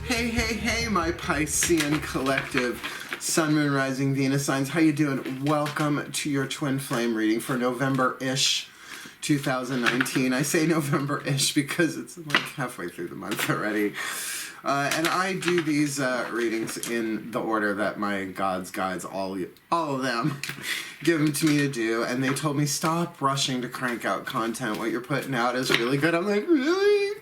Hey, hey, hey, my Piscean collective, Sun, Moon, Rising, Venus signs. How you doing? Welcome to your twin flame reading for November-ish 2019. I say November-ish because it's like halfway through the month already. And I do these readings in the order that my God's guides, all of them, give them to me to do. And they told me, stop rushing to crank out content. What you're putting out is really good. I'm like, really?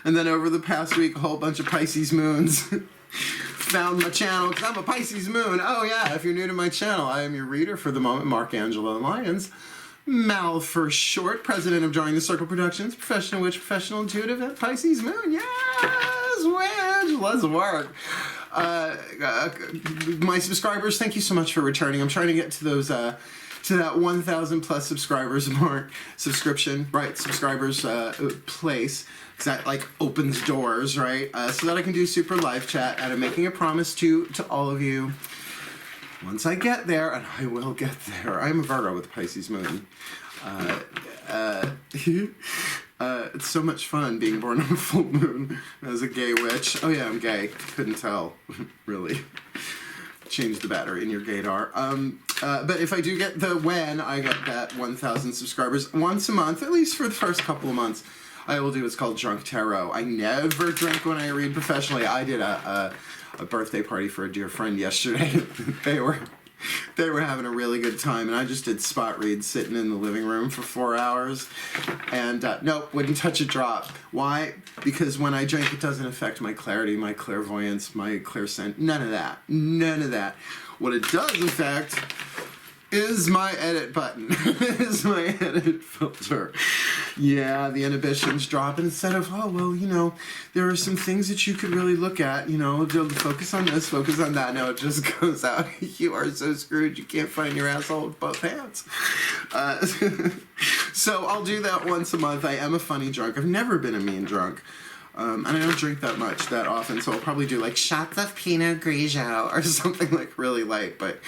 And then over the past week, a whole bunch of Pisces moons found my channel because I'm a Pisces moon. Oh yeah, if you're new to my channel, I am your reader for the moment, Mark, Angelo, and Lyons. Mal for short, president of DrawingTheCircle Productions, professional witch, professional intuitive at Pisces moon. Yes, witch, let's work. My subscribers, thank you so much for returning. I'm trying to get to those to that 1,000 plus subscribers mark, subscribers place, because that like opens doors, right? So that I can do super live chat, and I'm making a promise to all of you. Once I get there, and I will get there, I'm a Virgo with a Pisces moon. It's so much fun being born on a full moon as a gay witch. Oh yeah, I'm gay. Couldn't tell, really. Change the battery in your gaydar. But if I do get I get that 1,000 subscribers once a month, at least for the first couple of months, I will do what's called Drunk Tarot. I never drink when I read professionally. I did a birthday party for a dear friend yesterday. They were having a really good time, and I just did spot reads sitting in the living room for 4 hours, and nope, wouldn't touch a drop. Why? Because when I drink, it doesn't affect my clarity, my clairvoyance, my clairsent, none of that. None of that. What it does affect is my edit button, is my edit filter. Yeah, the inhibitions drop, and instead of, oh, well, you know, there are some things that you could really look at, you know, focus on this, focus on that. No, it just goes out. You are so screwed, you can't find your asshole with both hands. So I'll do that once a month. I am a funny drunk. I've never been a mean drunk. And I don't drink that much, that often, so I'll probably do like shots of Pinot Grigio or something like really light, but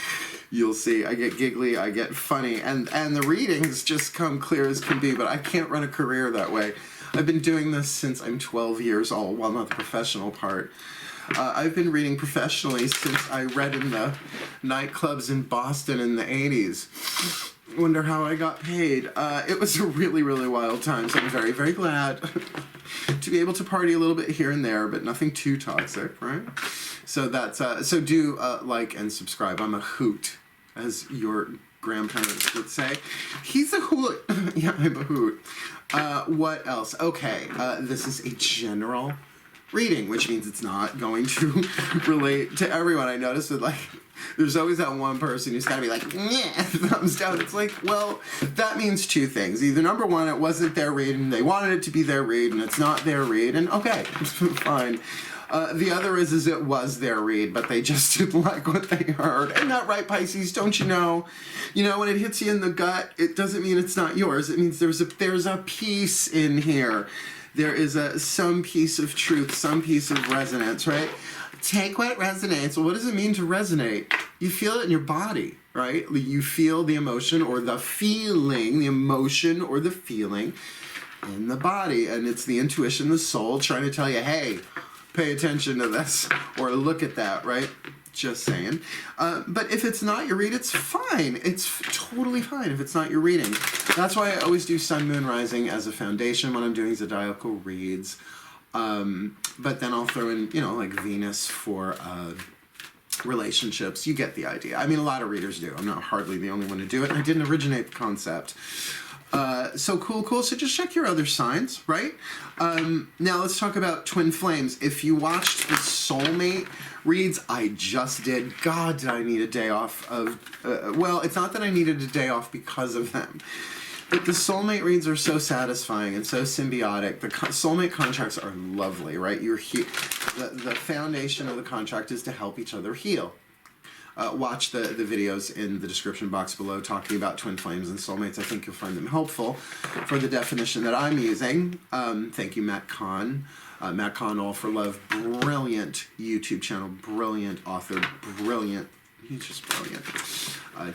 you'll see, I get giggly, I get funny, and the readings just come clear as can be, but I can't run a career that way. I've been doing this since I'm 12 years old, well, not the professional part. I've been reading professionally since I read in the nightclubs in Boston in the 80s. Wonder how I got paid. It was a really, really wild time, so I'm very, very glad to be able to party a little bit here and there, but nothing too toxic, right? So that's, so do like and subscribe. I'm a hoot, as your grandparents would say. He's a hoot. Yeah, I'm a hoot. What else? Okay, this is a general reading, which means it's not going to relate to everyone. I noticed that, like, there's always that one person who's gotta be like, yeah, thumbs down. It's like, well, that means two things. Either number one, it wasn't their read and they wanted it to be their read and it's not their read, and okay, fine. The other is it was their read, but they just didn't like what they heard. Isn't that right, Pisces? Don't you know? You know, when it hits you in the gut, it doesn't mean it's not yours. It means there's a piece in here. There is some piece of truth, some piece of resonance, right? Take what resonates. Well, what does it mean to resonate? You feel it in your body, right? You feel the emotion or the feeling, the emotion or the feeling in the body. And it's the intuition, the soul trying to tell you, hey, pay attention to this or look at that, right? Just saying. But if it's not your read, it's fine. It's totally fine if it's not your reading. That's why I always do Sun, Moon, Rising as a foundation when I'm doing zodiacal reads. But then I'll throw in, you know, like Venus for relationships. You get the idea. I mean, a lot of readers do. I'm not hardly the only one to do it. And I didn't originate the concept. So cool. So just check your other signs, right? Now let's talk about twin flames. If you watched the soulmate reads I just did, God, did I need a day off of, well, it's not that I needed a day off because of them. But the soulmate reads are so satisfying and so symbiotic. The soulmate contracts are lovely, right? You're the foundation of the contract is to help each other heal. Watch the videos in the description box below talking about twin flames and soulmates. I think you'll find them helpful for the definition that I'm using. Thank you, Matt KAHN. Matt KAHN, All for Love. Brilliant YouTube channel. Brilliant author. Brilliant. He's just brilliant.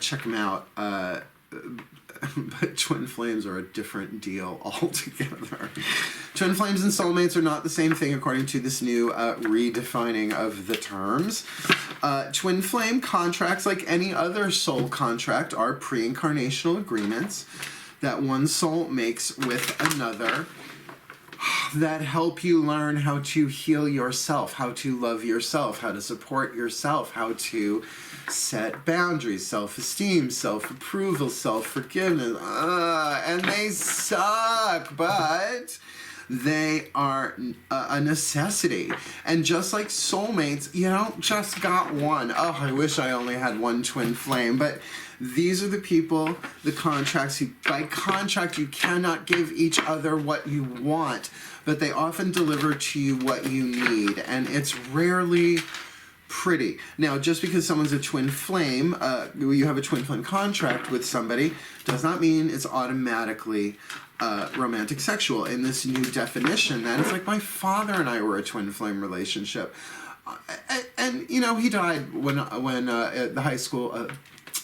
Check him out. but twin flames are a different deal altogether. Twin flames and soulmates are not the same thing according to this new redefining of the terms. Twin flame contracts, like any other soul contract, are pre-incarnational agreements that one soul makes with another that help you learn how to heal yourself, how to love yourself, how to support yourself, how to set boundaries, self-esteem, self-approval, self-forgiveness. And they suck, but they are a necessity. And just like soulmates, you don't just got one. Oh, I wish I only had one twin flame. But these are the people, the contracts, who by contract you cannot give each other what you want, but they often deliver to you what you need. And it's rarely pretty. Now, just because someone's a twin flame, you have a twin flame contract with somebody, does not mean it's automatically romantic sexual. In this new definition, that is like my father and I were a twin flame relationship. And you know, he died when at the high school,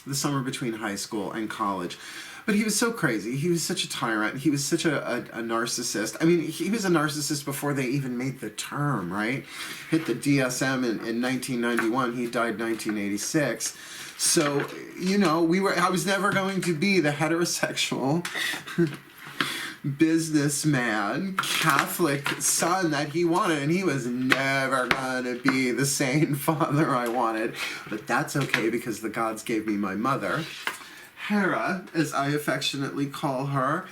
the summer between high school and college. But he was so crazy. He was such a tyrant. He was such a narcissist. I mean, he was a narcissist before they even made the term, right? Hit the DSM in 1991. He died 1986. So, you know, I was never going to be the heterosexual businessman, Catholic son that he wanted, and he was never gonna be the sane father I wanted. But that's okay, because the gods gave me my mother, Hera, as I affectionately call her,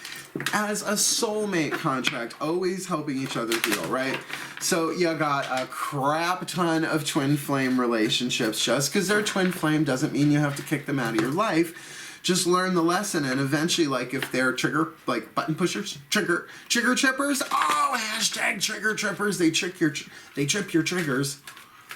as a soulmate contract, always helping each other heal, right? So you got a crap ton of twin flame relationships. Just because they're twin flame doesn't mean you have to kick them out of your life. Just learn the lesson, and eventually, like, if they're trigger, like button pushers, trigger trippers. Oh, hashtag trigger trippers. They trip your triggers.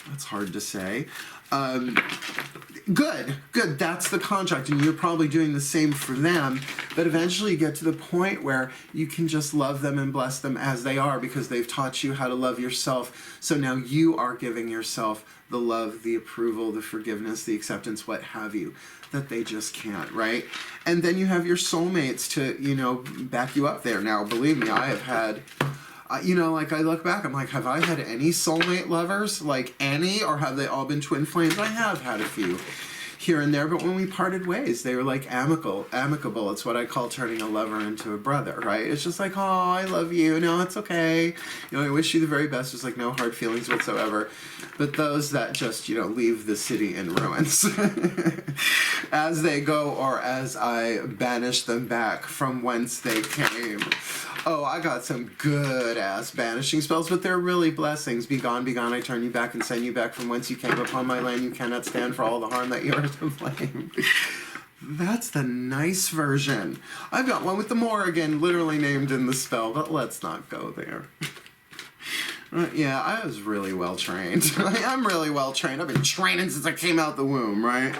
That's hard to say. Good. That's the contract, and you're probably doing the same for them. But eventually, you get to the point where you can just love them and bless them as they are, because they've taught you how to love yourself. So now you are giving yourself the love, the approval, the forgiveness, the acceptance, what have you, that they just can't, right? And then you have your soulmates to, you know, back you up there. Now, believe me, I have had, you know, like, I look back, I'm like, have I had any soulmate lovers? Like, any? Or have they all been twin flames? I have had a few here and there, but when we parted ways, they were like amicable. It's what I call turning a lover into a brother, right? It's just like, oh, I love you. No, it's okay. You know, I wish you the very best. There's like no hard feelings whatsoever. But those that just, you know, leave the city in ruins as they go, or as I banish them back from whence they came. Oh, I got some good-ass banishing spells, but they're really blessings. Be gone, I turn you back and send you back from whence you came upon my land. You cannot stand for all the harm that you are to blame. That's the nice version. I've got one with the Morrigan literally named in the spell, but let's not go there. Yeah, I was really well trained. I'm really well trained. I've been training since I came out the womb, right?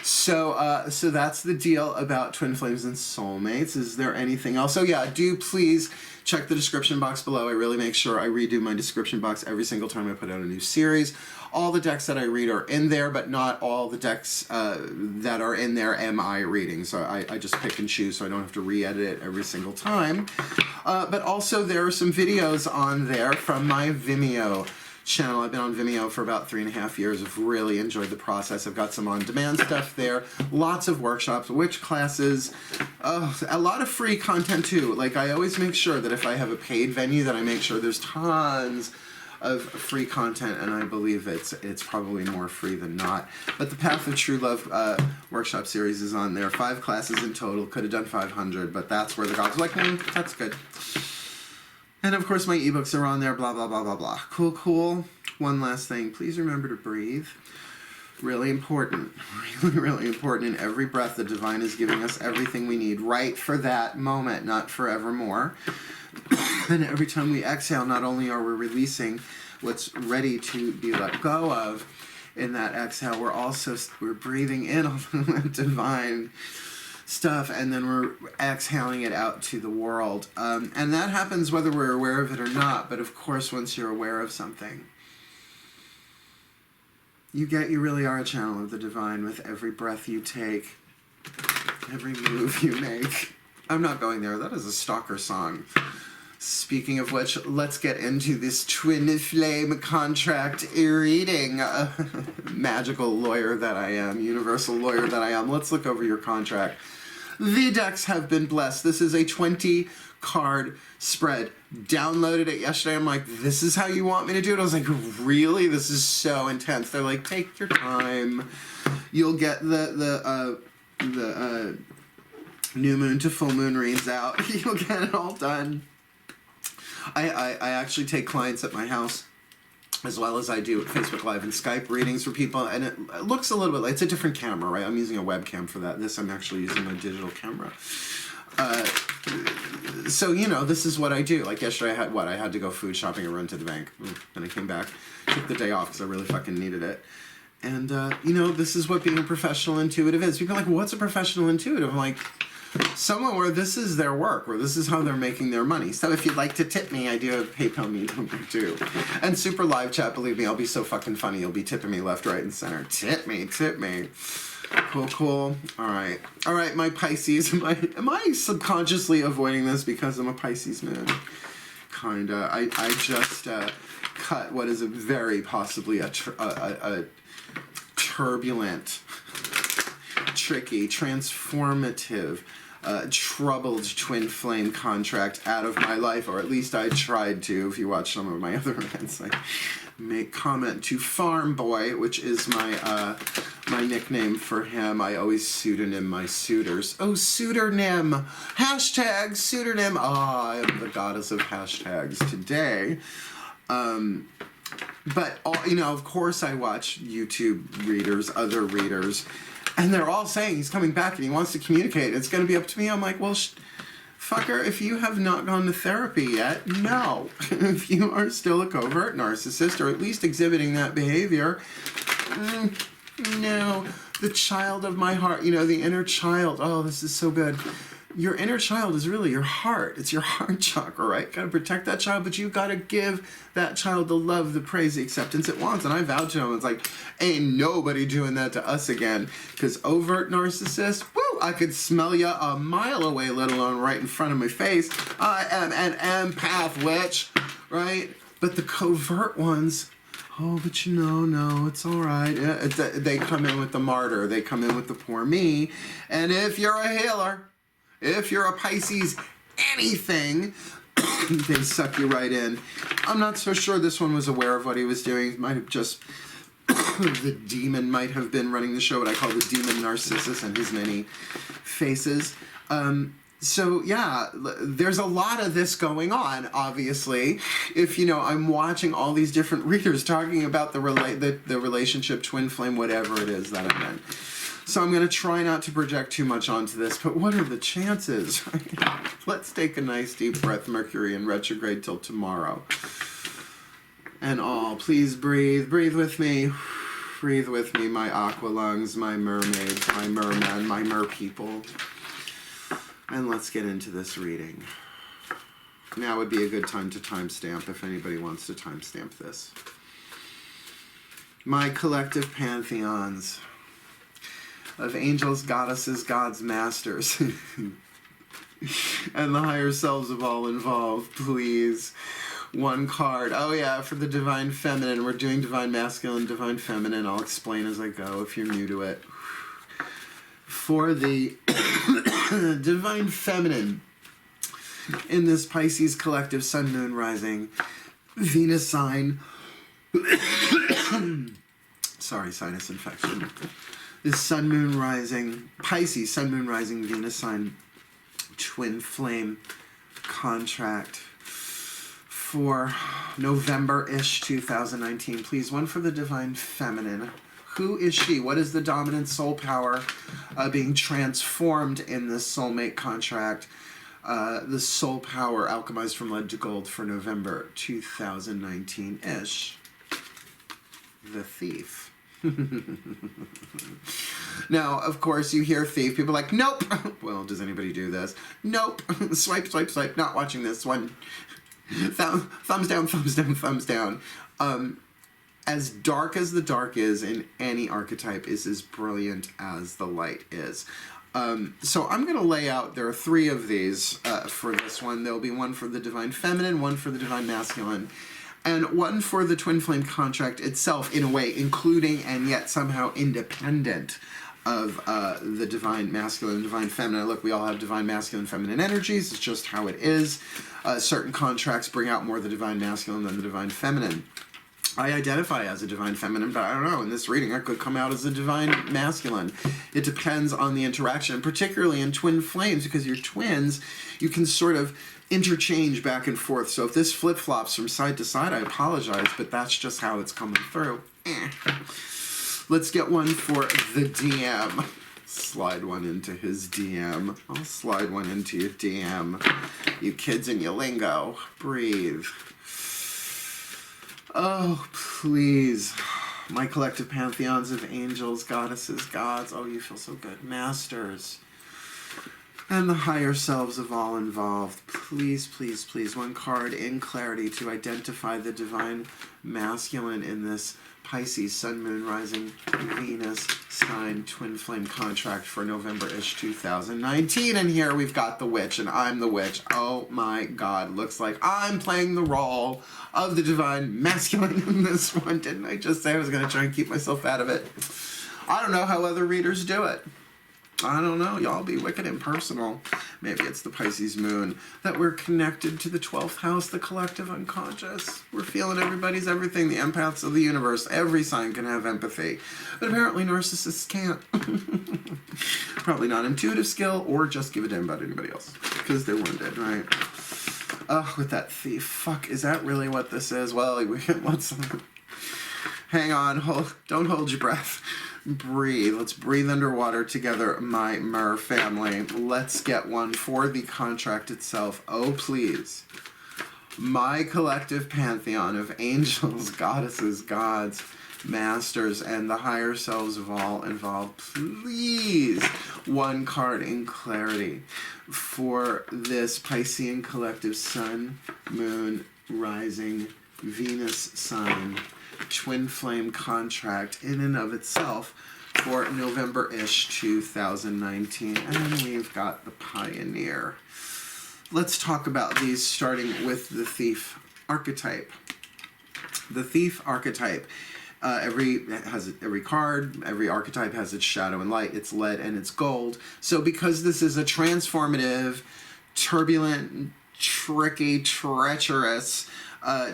So that's the deal about twin flames and soulmates. Is there anything else? So yeah, do please check the description box below. I really make sure I redo my description box every single time I put out a new series. All the decks that I read are in there, but not all the decks that are in there am I reading. So I just pick and choose, so I don't have to re-edit it every single time. But also there are some videos on there from my Vimeo channel. I've been on Vimeo for about 3.5 years. I've really enjoyed the process. I've got some on-demand stuff there, lots of workshops, witch classes, a lot of free content too. Like, I always make sure that if I have a paid venue, that I make sure there's tons of free content, and I believe it's probably more free than not. But the Path of True Love workshop series is on there. 5 classes in total. Could have done 500, but that's where the gods are like, that's good. And of course my ebooks are on there, blah, blah, blah, blah, blah. Cool. One last thing. Please remember to breathe. Really important. Really, really important. In every breath, the divine is giving us everything we need right for that moment, not forevermore. And every time we exhale, not only are we releasing what's ready to be let go of in that exhale, we're breathing in all the divine stuff, and then we're exhaling it out to the world. And that happens whether we're aware of it or not, but of course once you're aware of something, you really are a channel of the divine with every breath you take. Every move you make. I'm not going there. That is a stalker song. Speaking of which, let's get into this twin flame contract reading. Magical lawyer that I am, universal lawyer that I am. Let's look over your contract. The decks have been blessed. This is a 20 card spread. Downloaded it yesterday. I'm like, this is how you want me to do it? I was like, really? This is so intense. They're like, take your time. You'll get the new moon to full moon reads out. You'll get it all done. I actually take clients at my house, as well as I do Facebook Live and Skype readings for people, and it looks a little bit like, it's a different camera, right? I'm using a webcam for that. This, I'm actually using a digital camera. So, you know, this is what I do. Like yesterday I had to go food shopping and run to the bank. Then I came back, took the day off because I really fucking needed it. And, you know, this is what being a professional intuitive is. People are like, what's a professional intuitive? I'm like, someone where this is their work, where this is how they're making their money. So if you'd like to tip me, I do have PayPal me too. And super live chat, believe me, I'll be so fucking funny. You'll be tipping me left, right, and center. Tip me, tip me. Cool, cool. All right, my Pisces. Am I subconsciously avoiding this because I'm a Pisces moon? Kinda. I just cut what is a very possibly a turbulent, tricky, transformative, troubled twin flame contract out of my life, or at least I tried to. If you watch some of my other events, I make comment to Farm Boy, which is my my nickname for him. I always pseudonym my suitors. Oh, pseudonym! Hashtag pseudonym! Ah, I am the goddess of hashtags today. But, you know, of course I watch YouTube readers, other readers, and they're all saying he's coming back and he wants to communicate. It's going to be up to me. I'm like, well, fucker, if you have not gone to therapy yet, no. If you are still a covert narcissist, or at least exhibiting that behavior, no. The child of my heart, you know, the inner child. Oh, this is so good. Your inner child is really your heart. It's your heart chakra, right? Got to protect that child, but you got to give that child the love, the praise, the acceptance it wants. And I vowed to him, it's like, ain't nobody doing that to us again. Because overt narcissist, woo, I could smell you a mile away, let alone right in front of my face. I am an empath, witch, right? But the covert ones, oh, but you know, no, it's all right. Yeah, they come in with the martyr. They come in with the poor me. And if you're a healer, if you're a Pisces anything, they suck you right in. I'm not so sure this one was aware of what he was doing. Might have just, the demon might have been running the show, what I call the demon Narcissus and his many faces. So yeah, there's a lot of this going on, obviously. If, you know, I'm watching all these different readers talking about the relationship, twin flame, whatever it is that I'm in. So I'm going to try not to project too much onto this, but what are the chances? Let's take a nice deep breath, Mercury in retrograde till tomorrow. And all, please breathe. Breathe with me. Breathe with me, my aqua lungs, my mermaids, my mermen, my merpeople. And let's get into this reading. Now would be a good time to timestamp if anybody wants to timestamp this. My collective pantheons of angels, goddesses, gods, masters, and the higher selves of all involved, please. One card. Oh yeah, for the divine feminine. We're doing divine masculine, divine feminine. I'll explain as I go if you're new to it. For the divine feminine in this Pisces collective sun, moon, rising, Venus sign. Sorry, sinus infection. This sun, moon, rising, Pisces, sun, moon, rising, Venus sign, twin flame contract for November-ish 2019. Please, one for the divine feminine. Who is she? What is the dominant soul power being transformed in this soulmate contract? The soul power alchemized from lead to gold for November 2019-ish. The Thief. Now, of course, you hear thief. People are like, nope. Well, does anybody do this? Nope. Swipe, swipe, swipe. Not watching this one. Thumbs down, thumbs down, thumbs down. As dark as the dark is in any archetype is as brilliant as the light is. So I'm going to lay out, there are 3 of these for this one. There'll be one for the Divine Feminine, one for the Divine Masculine, and one for the Twin Flame contract itself, in a way, including and yet somehow independent of the Divine Masculine and Divine Feminine. Look, we all have Divine Masculine and Feminine energies. It's just how it is. Certain contracts bring out more of the Divine Masculine than the Divine Feminine. I identify as a Divine Feminine, but I don't know, in this reading I could come out as a Divine Masculine. It depends on the interaction, particularly in twin flames, because you're twins, you can sort of interchange back and forth. So if this flip-flops from side to side, I apologize, but that's just how it's coming through. Let's get one for the DM. Slide one into his DM. I'll slide one into your DM. You kids and your lingo. Breathe. Oh, please. My collective pantheons of angels, goddesses, gods. Oh, you feel so good. Masters. And the higher selves of all involved. Please, please, please. One card in clarity to identify the Divine Masculine in this Pisces, Sun, Moon, Rising, Venus, sign, Twin Flame contract for November-ish 2019. And here we've got the Witch, and I'm the Witch. Oh my God, looks like I'm playing the role of the Divine Masculine in this one. Didn't I just say I was going to try and keep myself out of it? I don't know how other readers do it. I don't know, y'all be wicked impersonal. Maybe it's the Pisces moon, that we're connected to the 12th house, the collective unconscious. We're feeling everybody's everything, the empaths of the universe. Every sign can have empathy, but apparently narcissists can't. Probably not intuitive skill, or just give a damn about anybody else, because they're wounded, right? With that thief. Fuck, is that really what this is? Well, let's... Hang on, don't hold your breath. Breathe. Let's breathe underwater together, my Mer family. Let's get one for the contract itself. Oh, please. My collective pantheon of angels, goddesses, gods, masters, and the higher selves of all involved. Please. One card in clarity for this Piscean collective Sun, Moon, Rising, Venus sign. Twin Flame contract in and of itself for November-ish 2019. And we've got the Pioneer. Let's talk about these, starting with the Thief archetype. The Thief archetype. Every card, every archetype has its shadow and light, its lead and its gold. So because this is a transformative, turbulent, tricky, treacherous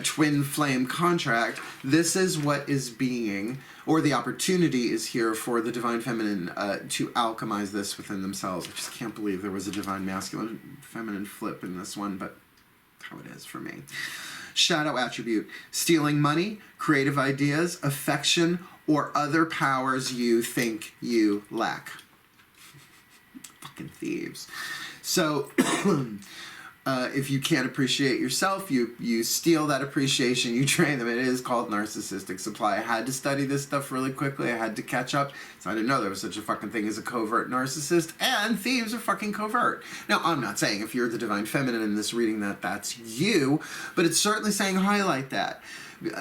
twin flame contract, this is what is being, or the opportunity is here for the Divine Feminine to alchemize this within themselves. I just can't believe there was a Divine Masculine Feminine flip in this one, but how it is for me. Shadow attribute: stealing money, creative ideas, affection, or other powers you think you lack. Fucking thieves. So if you can't appreciate yourself, you steal that appreciation, you train them. It is called narcissistic supply. I had to study this stuff really quickly. I had to catch up. So I didn't know there was such a fucking thing as a covert narcissist, and thieves are fucking covert. Now, I'm not saying if you're the Divine Feminine in this reading that that's you, but it's certainly saying highlight that.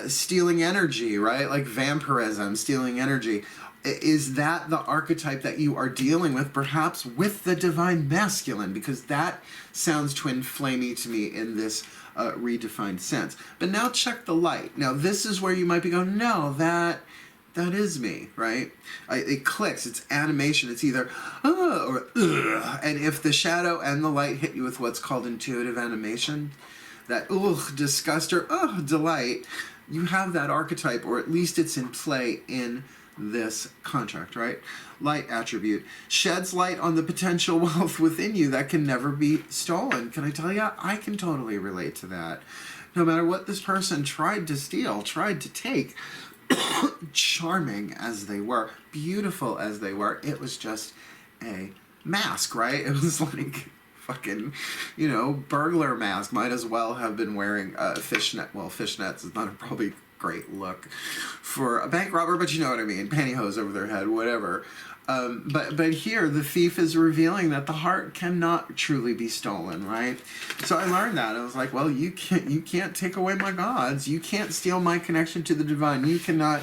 Stealing energy, right? Like vampirism, stealing energy. Is that the archetype that you are dealing with, perhaps with the Divine Masculine? Because that sounds twin flamey to me in this redefined sense. But now check the light. Now this is where you might be going, no, that is me, right? It clicks, it's animation, it's either or ugh. And if the shadow and the light hit you with what's called intuitive animation, that disgust or delight, you have that archetype, or at least it's in play in this contract, right? Light attribute: sheds light on the potential wealth within you that can never be stolen. Can I tell you, I can totally relate to that. No matter what this person tried to steal, tried to take, charming as they were, beautiful as they were, it was just a mask, right? It was like fucking, burglar mask. Might as well have been wearing fishnet. Well, fishnets is not a probably great look for a bank robber, but you know what I mean, pantyhose over their head, whatever. But here the thief is revealing that the heart cannot truly be stolen, right? So I learned that. I was like, well, you can't take away my gods. You can't steal my connection to the divine. You cannot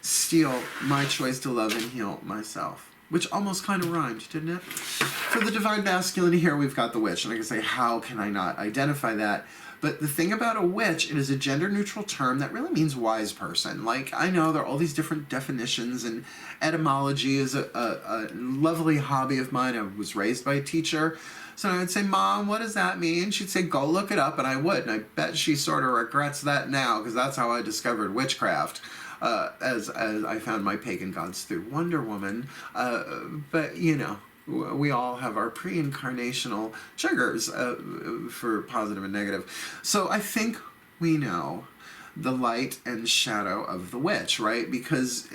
steal my choice to love and heal myself. which almost kind of rhymed, didn't it? For the divine masculine here, we've got the witch, and I can say, how can I not identify that? But the thing about a witch, it is a gender-neutral term that really means wise person. Like, I know there are all these different definitions, and etymology is a lovely hobby of mine. I was raised by a teacher, so I would say, Mom, what does that mean? She'd say, go look it up, and I would, and I bet she sort of regrets that now, because that's how I discovered witchcraft. As I found my pagan gods through Wonder Woman, but you know, we all have our pre-incarnational triggers for positive and negative. So I think we know the light and shadow of the witch, right? Because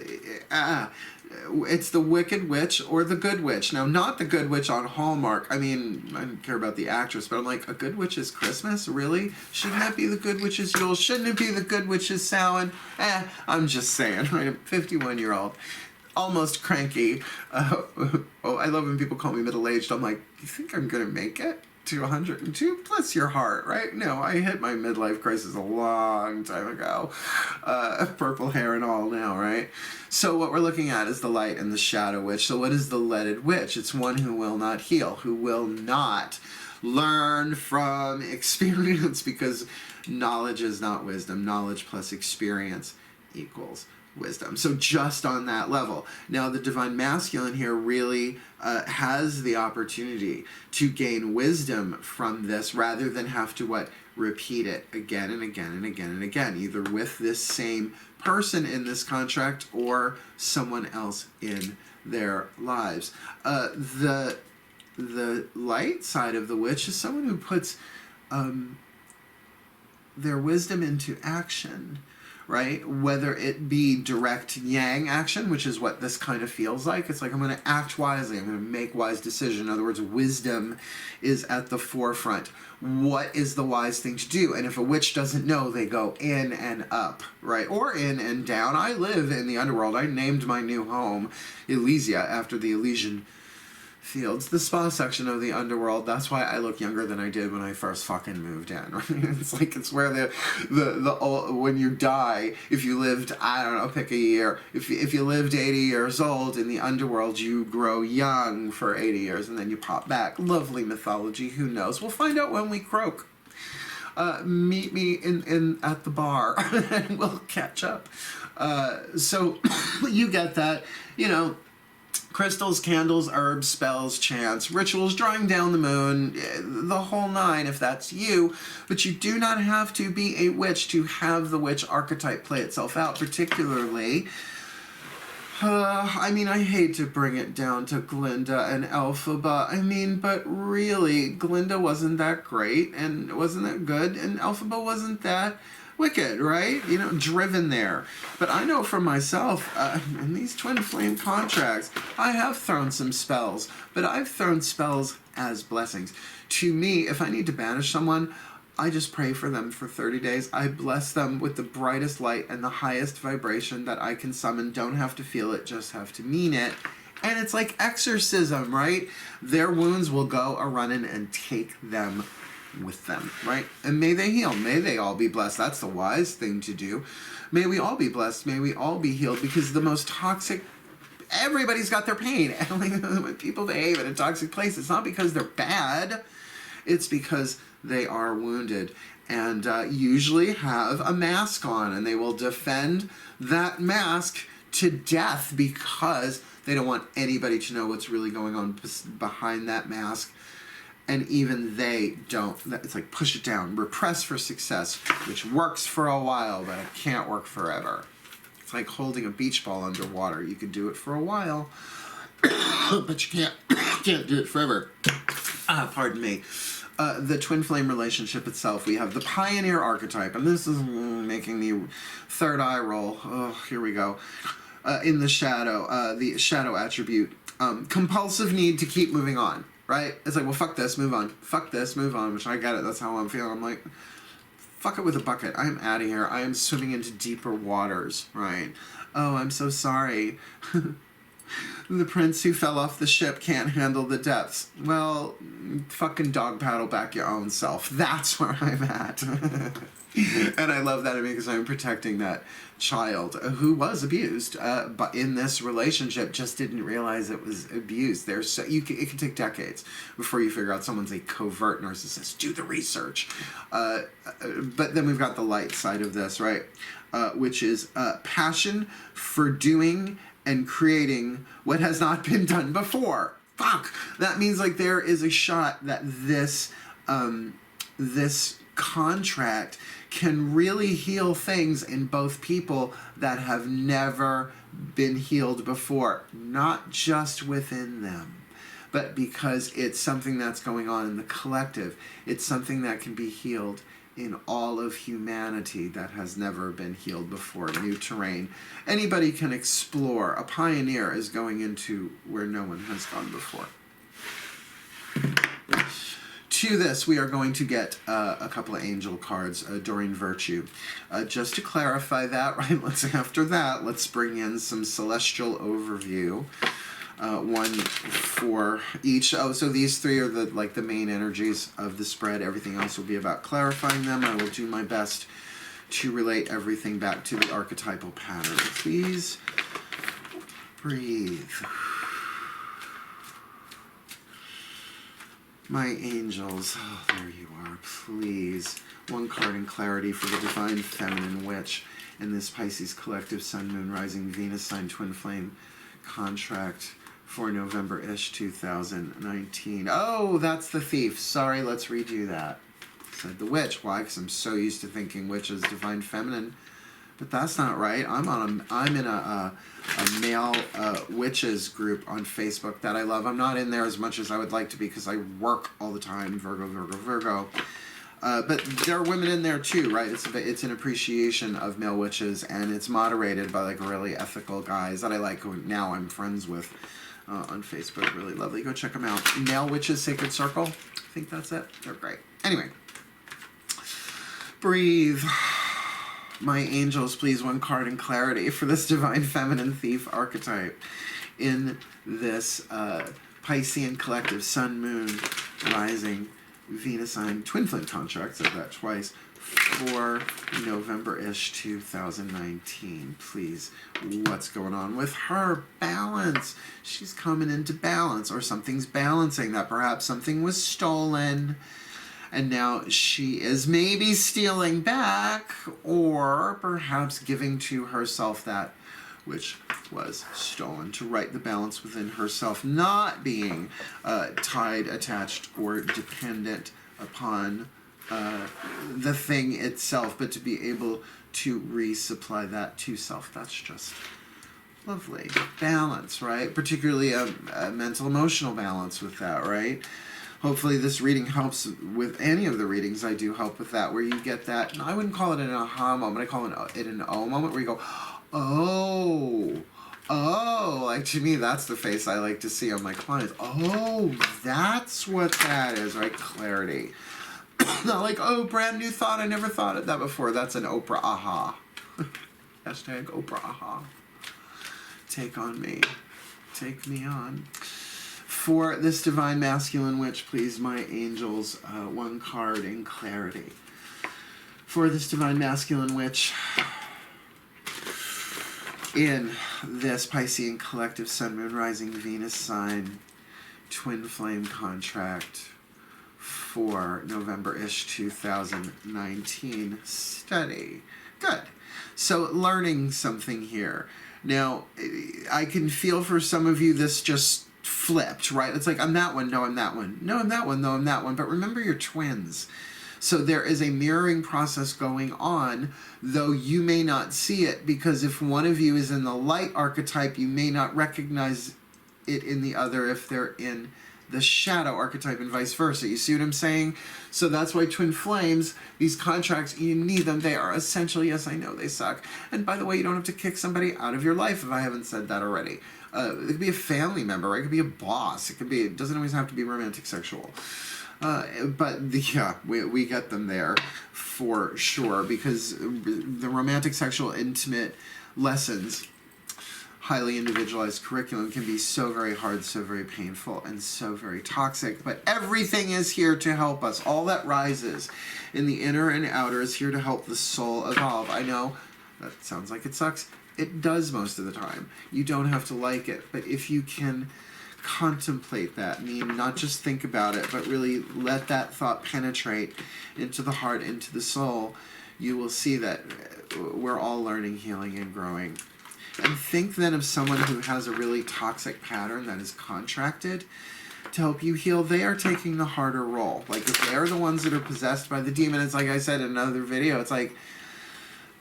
it's the wicked witch or the good witch. Now, not the good witch on Hallmark. I mean, I don't care about the actress, but I'm like, a good witch is Christmas? Really? Shouldn't that be the good witch's Yule? Shouldn't it be the good witch's Samhain? I'm just saying, right? I'm a 51-year-old. Almost cranky. Oh, I love when people call me middle-aged. I'm like, you think I'm going to make it to 102? Bless your heart, right? No, I hit my midlife crisis a long time ago. Purple hair and all now, right? So what we're looking at is the light and the shadow witch. So what is the leaded witch? It's one who will not heal, who will not learn from experience, because knowledge is not wisdom. Knowledge plus experience equals wisdom. So just on that level. Now the divine masculine here really has the opportunity to gain wisdom from this, rather than have to what? Repeat it again and again and again and again, either with this same person in this contract or someone else in their lives. The light side of the witch is someone who puts their wisdom into action, right? Whether it be direct yang action, which is what this kind of feels like. It's like, I'm going to act wisely. I'm going to make wise decisions. In other words, wisdom is at the forefront. What is the wise thing to do? And if a witch doesn't know, they go in and up, right? Or in and down. I live in the underworld. I named my new home Elysia after the Elysian Fields, the spa section of the underworld. That's why I look younger than I did when I first fucking moved in. Right? It's like, it's where the old, when you die, if you lived, I don't know, pick a year. If you lived 80 years old in the underworld, you grow young for 80 years and then you pop back. Lovely mythology. Who knows? We'll find out when we croak. Meet me in at the bar and we'll catch up. So you get that, you know. Crystals, candles, herbs, spells, chants, rituals, drawing down the moon, the whole nine if that's you. But you do not have to be a witch to have the witch archetype play itself out, particularly. I mean, I hate to bring it down to Glinda and Elphaba. I mean, but really, Glinda wasn't that great, and wasn't that good, and Elphaba wasn't that wicked, right? You know, driven there. But I know for myself, in these twin flame contracts, I have thrown some spells, but I've thrown spells as blessings. To me, if I need to banish someone, I just pray for them for 30 days. I bless them with the brightest light and the highest vibration that I can summon. Don't have to feel it, just have to mean it. And it's like exorcism, right? Their wounds will go a-running and take them with them, right? And may they heal. May they all be blessed. That's the wise thing to do. May we all be blessed. May we all be healed, because the most toxic, everybody's got their pain. And when people behave in a toxic place, it's not because they're bad. It's because they are wounded and usually have a mask on, and they will defend that mask to death because they don't want anybody to know what's really going on behind that mask. And even they don't. It's like, push it down. Repress for success, which works for a while, but it can't work forever. It's like holding a beach ball underwater. You can do it for a while, but you can't do it forever. Pardon me. The twin flame relationship itself, we have the pioneer archetype, and this is making the third eye roll. Oh, here we go. In the shadow attribute, compulsive need to keep moving on. Right? It's like, well, fuck this, move on. Fuck this, move on, which I get it. That's how I'm feeling. I'm like, fuck it with a bucket. I am out of here. I am swimming into deeper waters, right? Oh, I'm so sorry. The prince who fell off the ship can't handle the depths. Well, fucking dog paddle back your own self. That's where I'm at. And I love that because I'm protecting that child who was abused, but in this relationship just didn't realize it was abuse. It can take decades before you figure out someone's a covert narcissist. Do the research. But then we've got the light side of this, right? Which is passion for doing and creating what has not been done before. Fuck! That means like there is a shot that this contract can really heal things in both people that have never been healed before. Not just within them, but because it's something that's going on in the collective. It's something that can be healed in all of humanity that has never been healed before. New terrain. Anybody can explore. A pioneer is going into where no one has gone before. To this, we are going to get a couple of angel cards during Virtue. Just to clarify that, right, after that, let's bring in some celestial overview. One for each. Oh, so these three are the main energies of the spread. Everything else will be about clarifying them. I will do my best to relate everything back to the archetypal pattern. Please breathe. My angels, oh, there you are, please. One card in clarity for the Divine Feminine Witch in this Pisces Collective Sun, Moon, Rising, Venus sign, Twin Flame contract for November-ish 2019. Oh, that's the Thief. Sorry, let's redo that. Said the Witch. Why? Because I'm so used to thinking Witch is Divine Feminine. But that's not right. I'm in a male witches group on Facebook that I love. I'm not in there as much as I would like to be because I work all the time. Virgo. But there are women in there too, right? It's an appreciation of male witches, and it's moderated by like really ethical guys that I like, who now I'm friends with on Facebook. Really lovely. Go check them out. Male Witches Sacred Circle. I think that's it. They're great. Anyway, breathe. My angels, please, one card in clarity for this Divine Feminine Thief archetype in this Piscean Collective Sun, Moon, Rising, Venus sign, Twin Flame contract, said that twice, for November-ish 2019. Please, what's going on with her? Balance. She's coming into balance, or something's balancing that. Perhaps something was stolen, and now she is maybe stealing back, or perhaps giving to herself that which was stolen, to right the balance within herself, not being tied, attached, or dependent upon the thing itself, but to be able to resupply that to self. That's just lovely. Balance, right? Particularly a mental, emotional balance with that, right? Hopefully this reading helps with any of the readings I do help with that, where you get that, and I wouldn't call it an aha moment, I call it an oh moment, where you go, oh, like to me, that's the face I like to see on my clients. Oh, that's what that is, right? Clarity. Not like, oh, brand new thought, I never thought of that before. That's an Oprah aha. Hashtag Oprah aha. Take on me. Take me on. For this Divine Masculine Witch, please, my angels, one card in clarity. For this Divine Masculine Witch in this Piscean Collective Sun, Moon, Rising, Venus sign, Twin Flame contract for November-ish 2019. Study. Good. So learning something here. Now, I can feel for some of you this just flipped, right? It's like, I'm that one, no, I'm that one. No, I'm that one, no, I'm that one. But remember, you're twins. So there is a mirroring process going on, though you may not see it, because if one of you is in the light archetype, you may not recognize it in the other if they're in the shadow archetype, and vice versa. You see what I'm saying? So that's why twin flames, these contracts, you need them. They are essential. Yes, I know they suck. And by the way, you don't have to kick somebody out of your life if I haven't said that already. It could be a family member, right? It could be a boss. It doesn't always have to be romantic sexual. But we get them there for sure, because the romantic, sexual, intimate lessons highly individualized curriculum can be so very hard, so very painful, and so very toxic. But everything is here to help us. All that rises in the inner and outer is here to help the soul evolve. I know that sounds like it sucks. It does most of the time. You don't have to like it. But if you can contemplate that, not just think about it, but really let that thought penetrate into the heart, into the soul, you will see that we're all learning, healing, and growing. And think then of someone who has a really toxic pattern that is contracted to help you heal. They are taking the harder role. Like if they're the ones that are possessed by the demon, it's like I said in another video, it's like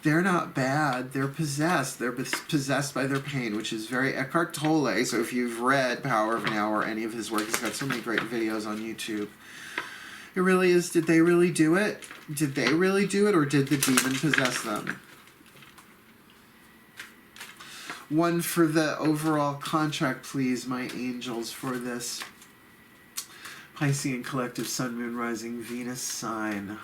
they're not bad, they're possessed. They're possessed by their pain, which is very Eckhart Tolle. So if you've read Power of Now or any of his work, he's got so many great videos on YouTube. It really is, did they really do it? Did they really do it, or did the demon possess them? One for the overall contract, please, my angels, for this Piscean Collective Sun, Moon, Rising, Venus sign.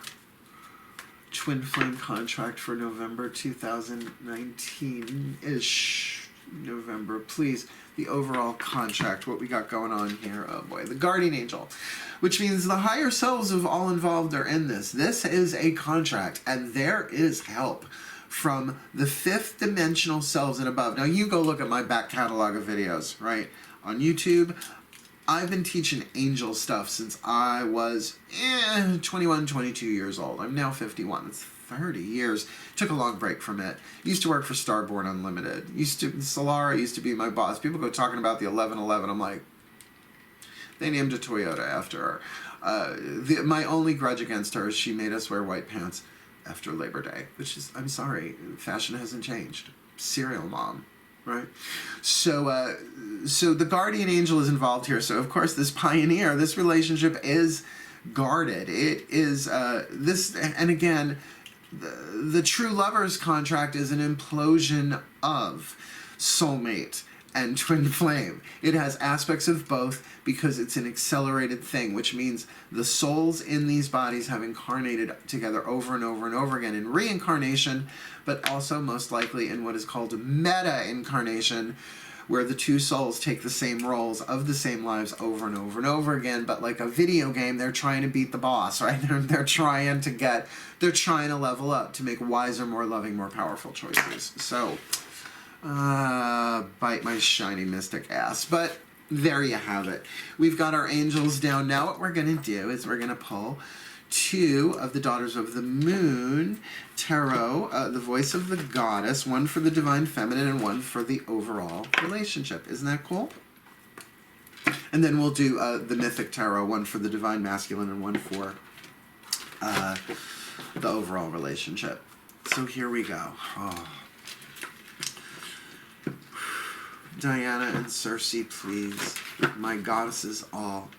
Twin flame contract for November 2019-ish. November, please. The overall contract, what we got going on here. Oh boy, the guardian angel, which means the higher selves of all involved are in this. This is a contract, and there is help from the fifth dimensional selves and above. Now you go look at my back catalog of videos, right? On YouTube, I've been teaching angel stuff since I was 21, 22 years old. I'm now 51. It's 30 years. Took a long break from it. Used to work for Starborn Unlimited. Solara used to be my boss. People go talking about the 1111. I'm like, they named a Toyota after her. My only grudge against her is she made us wear white pants after Labor Day, which is, I'm sorry, fashion hasn't changed. Serial mom, right? So the guardian angel is involved here. So of course this pioneer, this relationship is guarded. It is this, and again, the true lover's contract is an implosion of soulmate and twin flame. It has aspects of both because it's an accelerated thing, which means the souls in these bodies have incarnated together over and over and over again in reincarnation, but also most likely in what is called meta-incarnation, where the two souls take the same roles of the same lives over and over and over again. But like a video game, they're trying to beat the boss, right? They're trying to level up to make wiser, more loving, more powerful choices. So bite my shiny mystic ass. But there you have it. We've got our angels down. Now what we're going to do is we're going to pull two of the Daughters of the Moon Tarot, the voice of the goddess, one for the divine feminine and one for the overall relationship. Isn't that cool? And then we'll do the mythic tarot, one for the divine masculine and one for the overall relationship. So here we go. Oh. Diana and Circe, please. My goddesses all.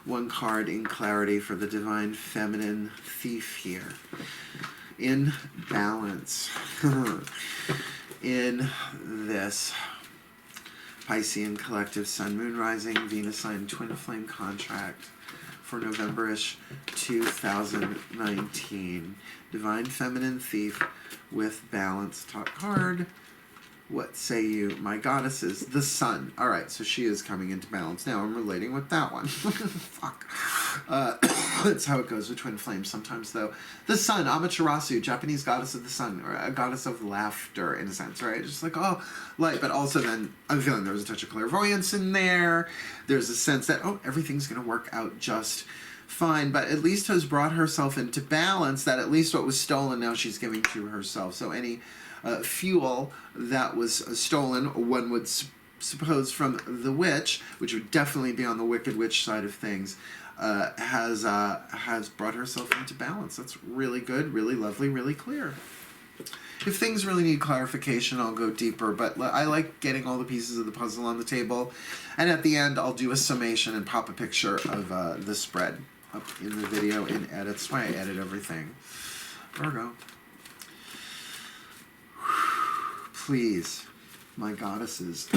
One card in clarity for the divine feminine thief here. In balance. In this Piscean Collective Sun, Moon, Rising, Venus sign, twin flame contract for November-ish 2019. Divine feminine thief with balance. Top card. What say you, my goddesses? The sun. All right, so she is coming into balance. Now I'm relating with that one. Fuck. That's how it goes with twin flames sometimes, though. The sun, Amaterasu, Japanese goddess of the sun, or a goddess of laughter, in a sense, right? Just like, oh, light. But also then, I'm feeling there's a touch of clairvoyance in there. There's a sense that, oh, everything's going to work out just fine, but at least has brought herself into balance, that at least what was stolen now she's giving to herself. So any fuel that was stolen, one would suppose from the witch, which would definitely be on the Wicked Witch side of things, has brought herself into balance. That's really good, really lovely, really clear. If things really need clarification, I'll go deeper, but I like getting all the pieces of the puzzle on the table, and at the end I'll do a summation and pop a picture of the spread up in the video in edits. That's why I edit everything. Virgo. Please, my goddesses,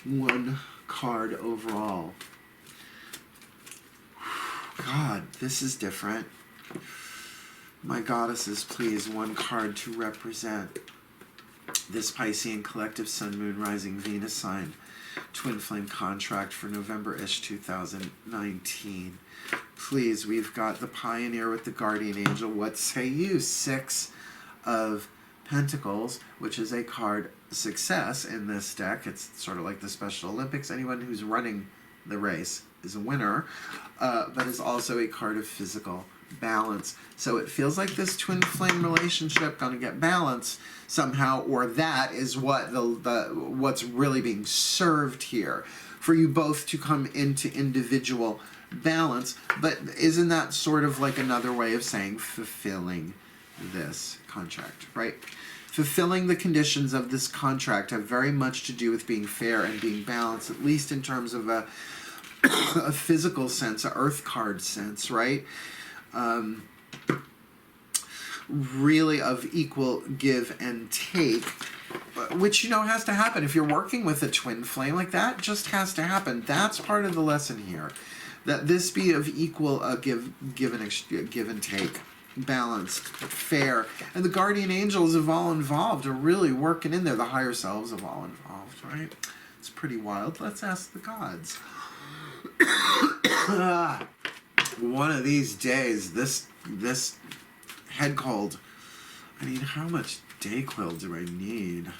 one card overall. God, this is different. My goddesses, please, one card to represent this Piscean collective Sun, Moon, Rising, Venus sign, twin flame contract for November-ish 2019. Please, we've got the Pioneer with the Guardian Angel. What say you? 6 of Pentacles, which is a card success in this deck. It's sort of like the Special Olympics. Anyone who's running the race is a winner, but is also a card of physical balance. So it feels like this twin flame relationship gonna get balanced somehow, or that is what what's really being served here, for you both to come into individual balance. But isn't that sort of like another way of saying fulfilling this contract, right? Fulfilling the conditions of this contract have very much to do with being fair and being balanced, at least in terms of a physical sense, a earth card sense, right? Really of equal give and take, which, you know, has to happen. If you're working with a twin flame, like that just has to happen. That's part of the lesson here, that this be of equal give and take, balanced, fair. And the guardian angels have all involved are really working in there. The higher selves have all involved, right? It's pretty wild. Let's ask the gods. One of these days, this head cold. I mean, how much Dayquil do I need?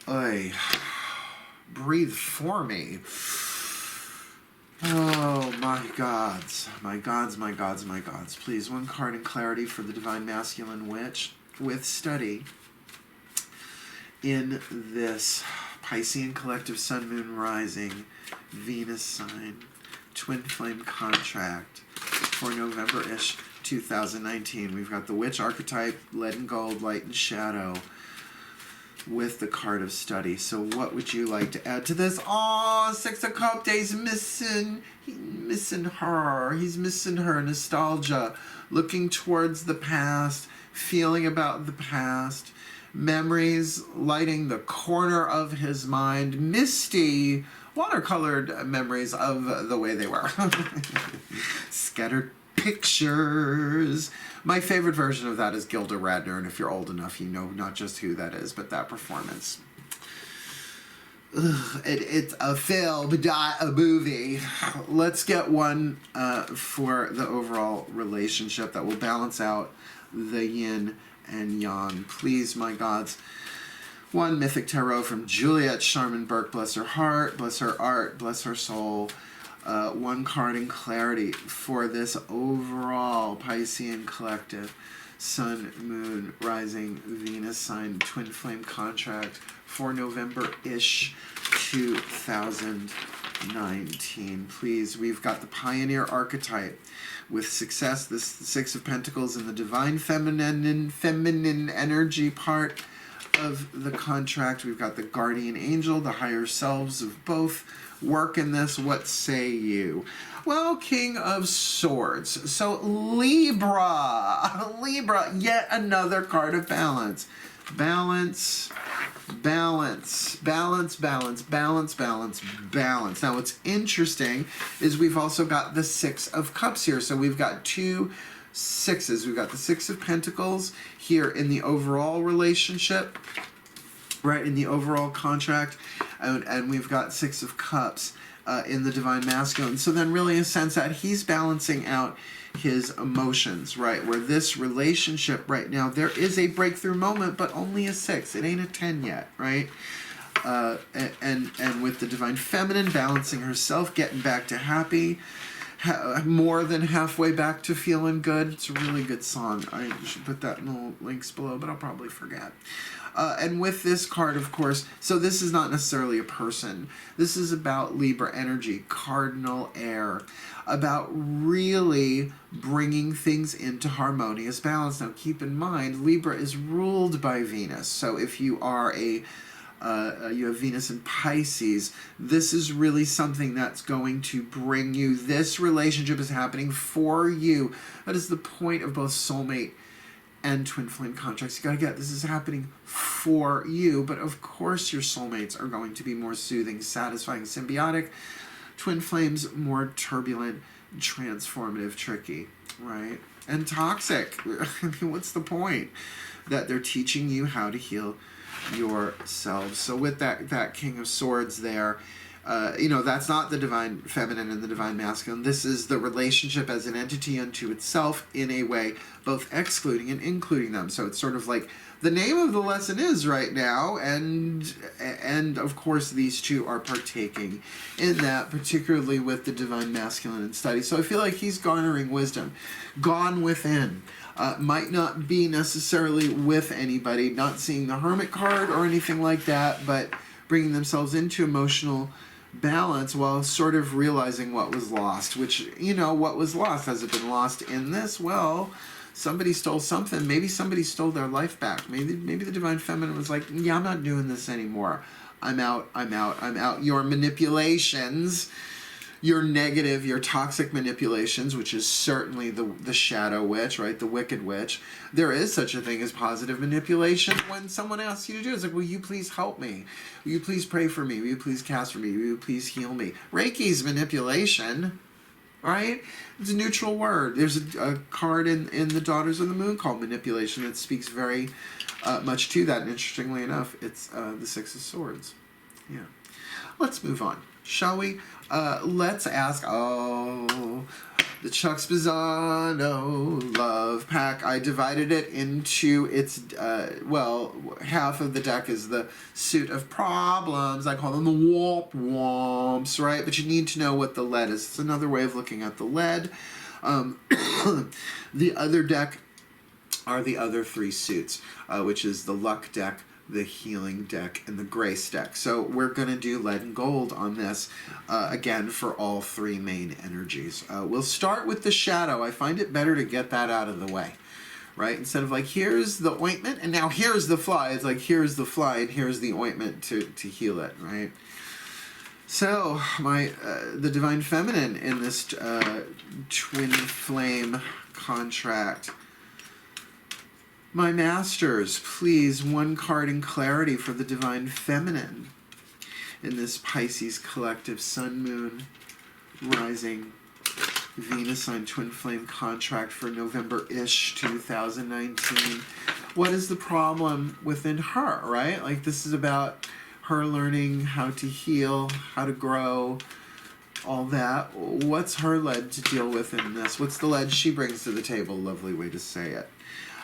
Oy. Breathe for me. Oh, my gods. My gods, my gods, my gods. Please, one card in clarity for the Divine Masculine Witch with study in this Piscean collective Sun, Moon, Rising, Venus sign, twin flame contract for November-ish 2019. We've got the Witch archetype, lead and gold, light and shadow, with the card of study. So what would you like to add to this? Oh, 6 of Cups, he's missing. He's missing her. He's missing her. Nostalgia. Looking towards the past. Feeling about the past. Memories lighting the corner of his mind. Misty, watercolored memories of the way they were. Scattered pictures. My favorite version of that is Gilda Radner, and if you're old enough, you know not just who that is, but that performance. It's a film, not a movie. Let's get one for the overall relationship that will balance out the yin and yang. Please, my gods. One Mythic Tarot from Juliet Sharman Burke. Bless her heart, bless her art, bless her soul. One card in clarity for this overall Piscean collective Sun, Moon, Rising, Venus sign, twin flame contract for November-ish 2019. Please, we've got the Pioneer archetype with success, this 6 of Pentacles in the divine feminine energy part of the contract. We've got the guardian angel, the higher selves of both work in this. What say you? Well, King of Swords. So Libra, yet another card of balance. Balance, balance, balance, balance, balance, balance, balance. Now, what's interesting is we've also got the 6 of Cups here. So we've got 2 6s. We've got the 6 of Pentacles here in the overall relationship, right, in the overall contract, and we've got 6 of Cups in the Divine Masculine. So then really a sense that he's balancing out his emotions, right, where this relationship right now, there is a breakthrough moment, but only a 6. It ain't a 10 yet, right? And with the Divine Feminine balancing herself, getting back to happy, more than halfway back to feeling good. It's a really good song. I should put that in the links below, but I'll probably forget. And with this card, of course, so this is not necessarily a person. This is about Libra energy, cardinal air, about really bringing things into harmonious balance. Now, keep in mind, Libra is ruled by Venus. So if you are you have Venus in Pisces, this is really something that's going to bring you, this relationship is happening for you. That is the point of both soulmate and twin flame contracts. You gotta get, this is happening for you, but of course your soulmates are going to be more soothing, satisfying, symbiotic. Twin flames more turbulent, transformative, tricky, right? and toxic. What's the point? That they're teaching you how to heal yourselves. So with that King of Swords there, that's not the divine feminine and the divine masculine. This is the relationship as an entity unto itself, in a way both excluding and including them. So it's sort of like the name of the lesson is right now, and of course these two are partaking in that, particularly with the divine masculine in study. So I feel like he's garnering wisdom, gone within. Might not be necessarily with anybody, not seeing the Hermit card or anything like that, but bringing themselves into emotional balance while sort of realizing what was lost. Which, what was lost? Has it been lost in this? Well, somebody stole something. Maybe somebody stole their life back. Maybe the divine feminine was like, yeah, I'm not doing this anymore. I'm out. Your manipulations, your negative, your toxic manipulations, which is certainly the shadow witch, right? The wicked witch. There is such a thing as positive manipulation when someone asks you to do it. It's like, will you please help me? Will you please pray for me? Will you please cast for me? Will you please heal me? Reiki's manipulation, right? It's a neutral word. There's a card in the Daughters of the Moon called Manipulation that speaks very much to that. And interestingly enough, it's the Six of Swords. Yeah. Let's move on, shall we? Let's ask, the Chuck Spezzano love pack. I divided it into its, half of the deck is the suit of problems. I call them the womps, right? But you need to know what the lead is. It's another way of looking at the lead. The other deck are the other three suits, which is the luck deck, the healing deck, and the grace deck. So we're going to do lead and gold on this, again, for all three main energies. We'll start with the shadow. I find it better to get that out of the way, right? Instead of like, here's the ointment, and now here's the fly. It's like, here's the fly, and here's the ointment to heal it, right? So, the divine feminine in this twin flame contract. My masters, please, one card in clarity for the divine feminine in this Pisces collective Sun, Moon, Rising, Venus sign twin flame contract for November-ish 2019. What is the problem within her, right? Like, this is about her learning how to heal, how to grow, all that. What's her lead to deal with in this? What's the lead she brings to the table? Lovely way to say it.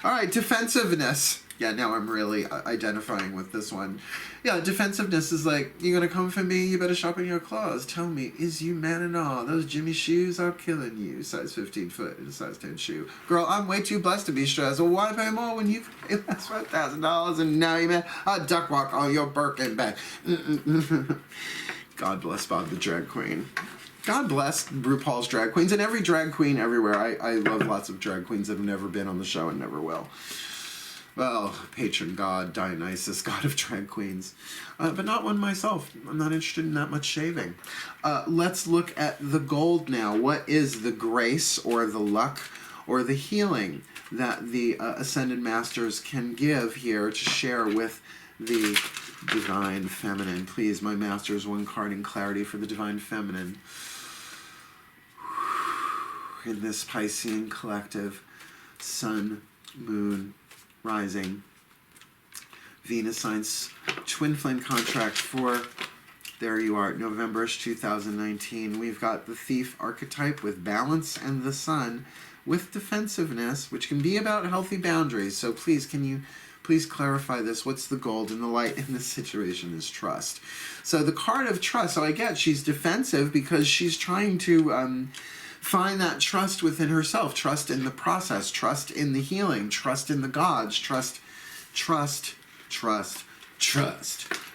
All right, defensiveness. Yeah, now I'm really identifying with this one. Yeah, defensiveness is like, you gonna come for me? You better sharpen your claws. Tell me, is you man and all? Those Jimmy shoes are killing you. Size 15 foot and a size 10 shoe. Girl, I'm way too blessed to be stressed. Well, why pay more when you pay less $1,000 and now you man a duck walk on your Birkin bag? God bless Bob the drag queen. God bless RuPaul's drag queens and every drag queen everywhere. I love lots of drag queens that have never been on the show and never will. Well, patron god, Dionysus, god of drag queens. But not one myself. I'm not interested in that much shaving. Let's look at the gold now. What is the grace or the luck or the healing that the Ascended Masters can give here to share with the Divine Feminine? Please, my masters, one card in clarity for the Divine Feminine in this Piscean collective Sun, Moon, Rising, Venus signs twin flame contract for, there you are, November-ish 2019. We've got the Thief archetype with balance and the Sun with defensiveness, which can be about healthy boundaries. So please, can you please clarify this? What's the gold and the light in this situation is trust. So the card of trust, so I get she's defensive because she's trying to find that trust within herself, trust in the process, trust in the healing, trust in the gods, trust.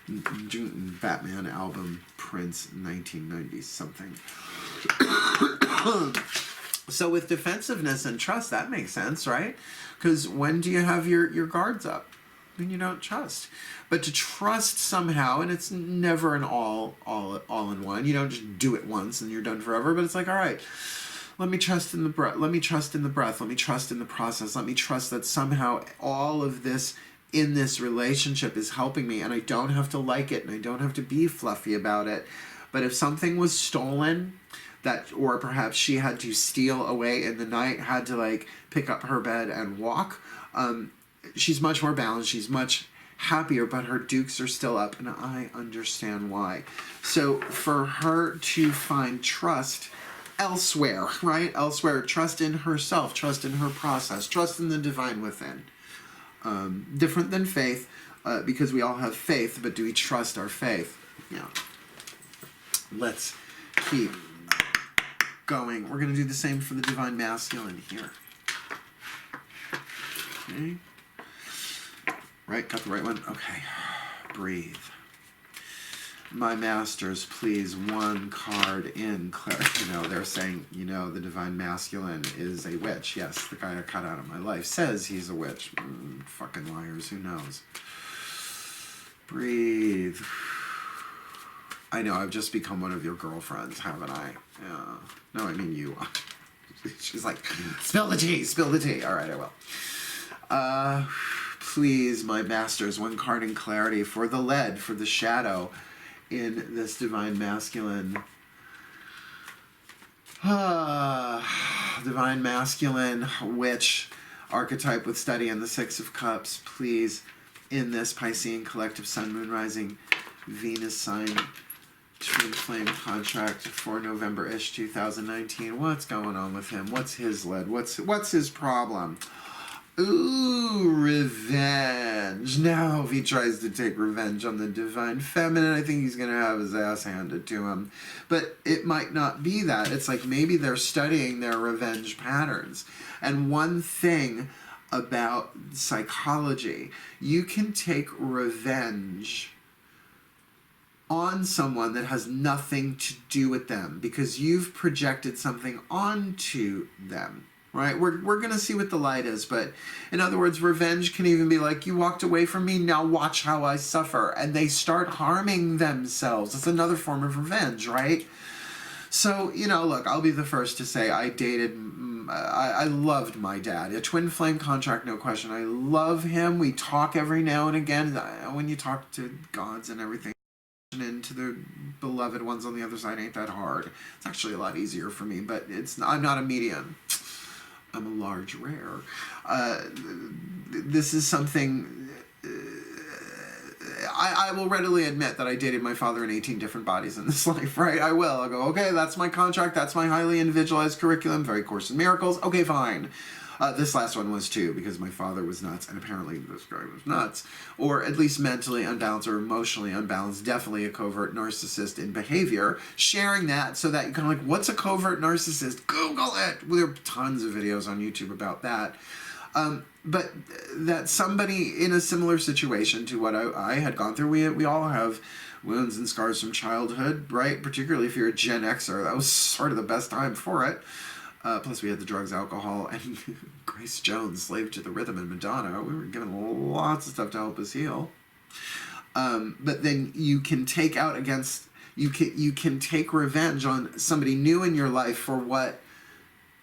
Batman album, Prince, 1990 something. So with defensiveness and trust, that makes sense, right? Because when do you have your guards up? When you don't trust. But to trust somehow, and it's never an all in one. You don't just do it once and you're done forever. But it's like, all right, let me trust in the breath. Let me trust in the breath. Let me trust in the process. Let me trust that somehow all of this in this relationship is helping me, and I don't have to like it, and I don't have to be fluffy about it. But if something was stolen, that, or perhaps she had to steal away in the night, had to like pick up her bed and walk. She's much more balanced. She's much happier, but her dukes are still up, and I understand why. So for her to find trust elsewhere, right? Elsewhere, trust in herself, trust in her process, trust in the divine within. Different than faith, because we all have faith, but do we trust our faith? Yeah. Let's keep going. We're going to do the same for the divine masculine here. Okay. Right, got the right one? Okay. Breathe. My masters, please, one card in clarity. You know, they're saying, you know, the divine masculine is a witch. Yes, the guy I cut out of my life says he's a witch. Fucking liars, who knows? Breathe. I know, I've just become one of your girlfriends, haven't I? No, I mean you. She's like, spill the tea, spill the tea. All right, I will. Please, my masters, one card in clarity for the lead, for the shadow in this divine masculine. Divine masculine witch archetype with study and the Six of Cups. Please, in this Piscean collective sun, moon rising, Venus sign, twin flame contract for November-ish 2019. What's going on with him? What's his lead? What's his problem? Ooh, revenge. Now, if he tries to take revenge on the divine feminine, I think he's going to have his ass handed to him. But it might not be that. It's like maybe they're studying their revenge patterns. And one thing about psychology, you can take revenge on someone that has nothing to do with them because you've projected something onto them. Right? We're going to see what the light is, but in other words, revenge can even be like, you walked away from me, now watch how I suffer. And they start harming themselves. It's another form of revenge, right? So, you know, look, I'll be the first to say I loved my dad. A twin flame contract, no question. I love him. We talk every now and again. When you talk to gods and everything, and to the beloved ones on the other side, ain't that hard. It's actually a lot easier for me, but I'm not a medium. I'm a large rare. This is something... I will readily admit that I dated my father in 18 different bodies in this life, right? I will. I'll go, okay, that's my contract. That's my highly individualized curriculum. Very Course in Miracles. Okay, fine. This last one was too, because my father was nuts, and apparently this guy was nuts. Or at least mentally unbalanced or emotionally unbalanced. Definitely a covert narcissist in behavior. Sharing that so that you kind of like, what's a covert narcissist? Google it! Well, there are tons of videos on YouTube about that. But that somebody in a similar situation to what I had gone through, we all have wounds and scars from childhood, right? Particularly if you're a Gen Xer. That was sort of the best time for it. Plus we had the drugs, alcohol, and Grace Jones, slave to the rhythm, and Madonna. We were given lots of stuff to help us heal. But then you can take out against, you can take revenge on somebody new in your life for what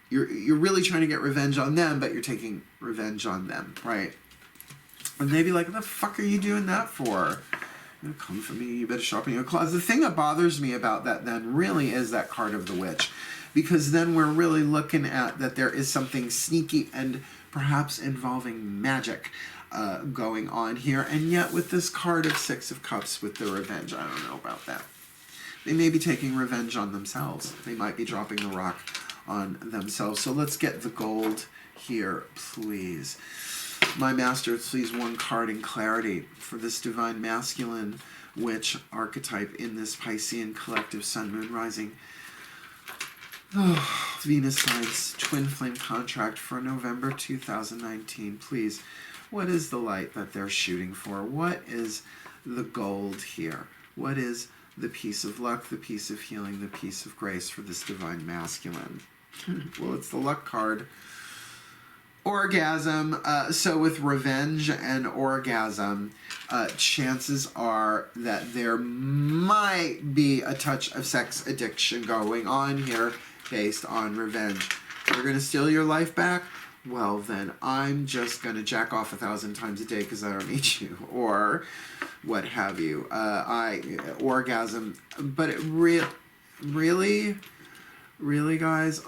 you're really trying to get revenge on them, but you're taking revenge on them, right? And they'd be like, what the fuck are you doing that for? You come for me, you better shop in your closet. The thing that bothers me about that then really is that card of the witch. Because then we're really looking at that there is something sneaky and perhaps involving magic going on here. And yet with this card of Six of Cups with the revenge, I don't know about that. They may be taking revenge on themselves. They might be dropping the rock on themselves. So let's get the gold here, please. My masters, please, one card in clarity for this divine masculine witch archetype in this Piscean collective sun, moon, rising. Oh, Venus signs, twin flame contract for November 2019. Please, what is the light that they're shooting for? What is the gold here? What is the piece of luck, the piece of healing, the piece of grace for this divine masculine? Well, it's the luck card. Orgasm. So with revenge and orgasm, chances are that there might be a touch of sex addiction going on here based on revenge. You're going to steal your life back? Well, then I'm just going to jack off 1,000 times a day because I don't need you. Or what have you. Orgasm. But it really... Really, guys?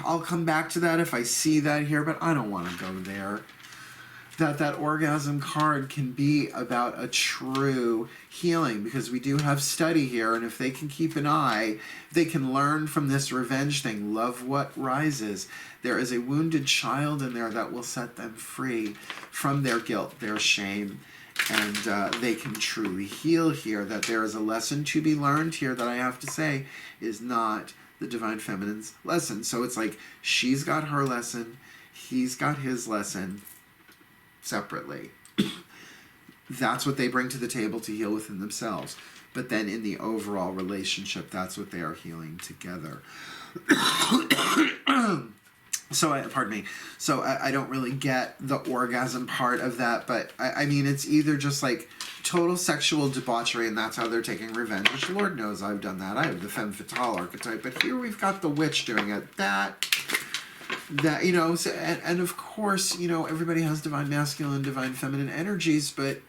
I'll come back to that if I see that here, but I don't want to go there. That orgasm card can be about a true healing, because we do have study here, and if they can keep an eye, they can learn from this revenge thing. Love what rises. There is a wounded child in there that will set them free from their guilt, their shame, and they can truly heal here. That there is a lesson to be learned here that I have to say is not the Divine Feminine's lesson. So it's like she's got her lesson, he's got his lesson separately. That's what they bring to the table to heal within themselves. But then in the overall relationship, that's what they are healing together. So, pardon me. So I don't really get the orgasm part of that, but I mean, it's either just like total sexual debauchery, and that's how they're taking revenge, which Lord knows I've done that. I have the femme fatale archetype, but here we've got the witch doing it. That, you know, so, and of course, you know, everybody has divine masculine, divine feminine energies, but,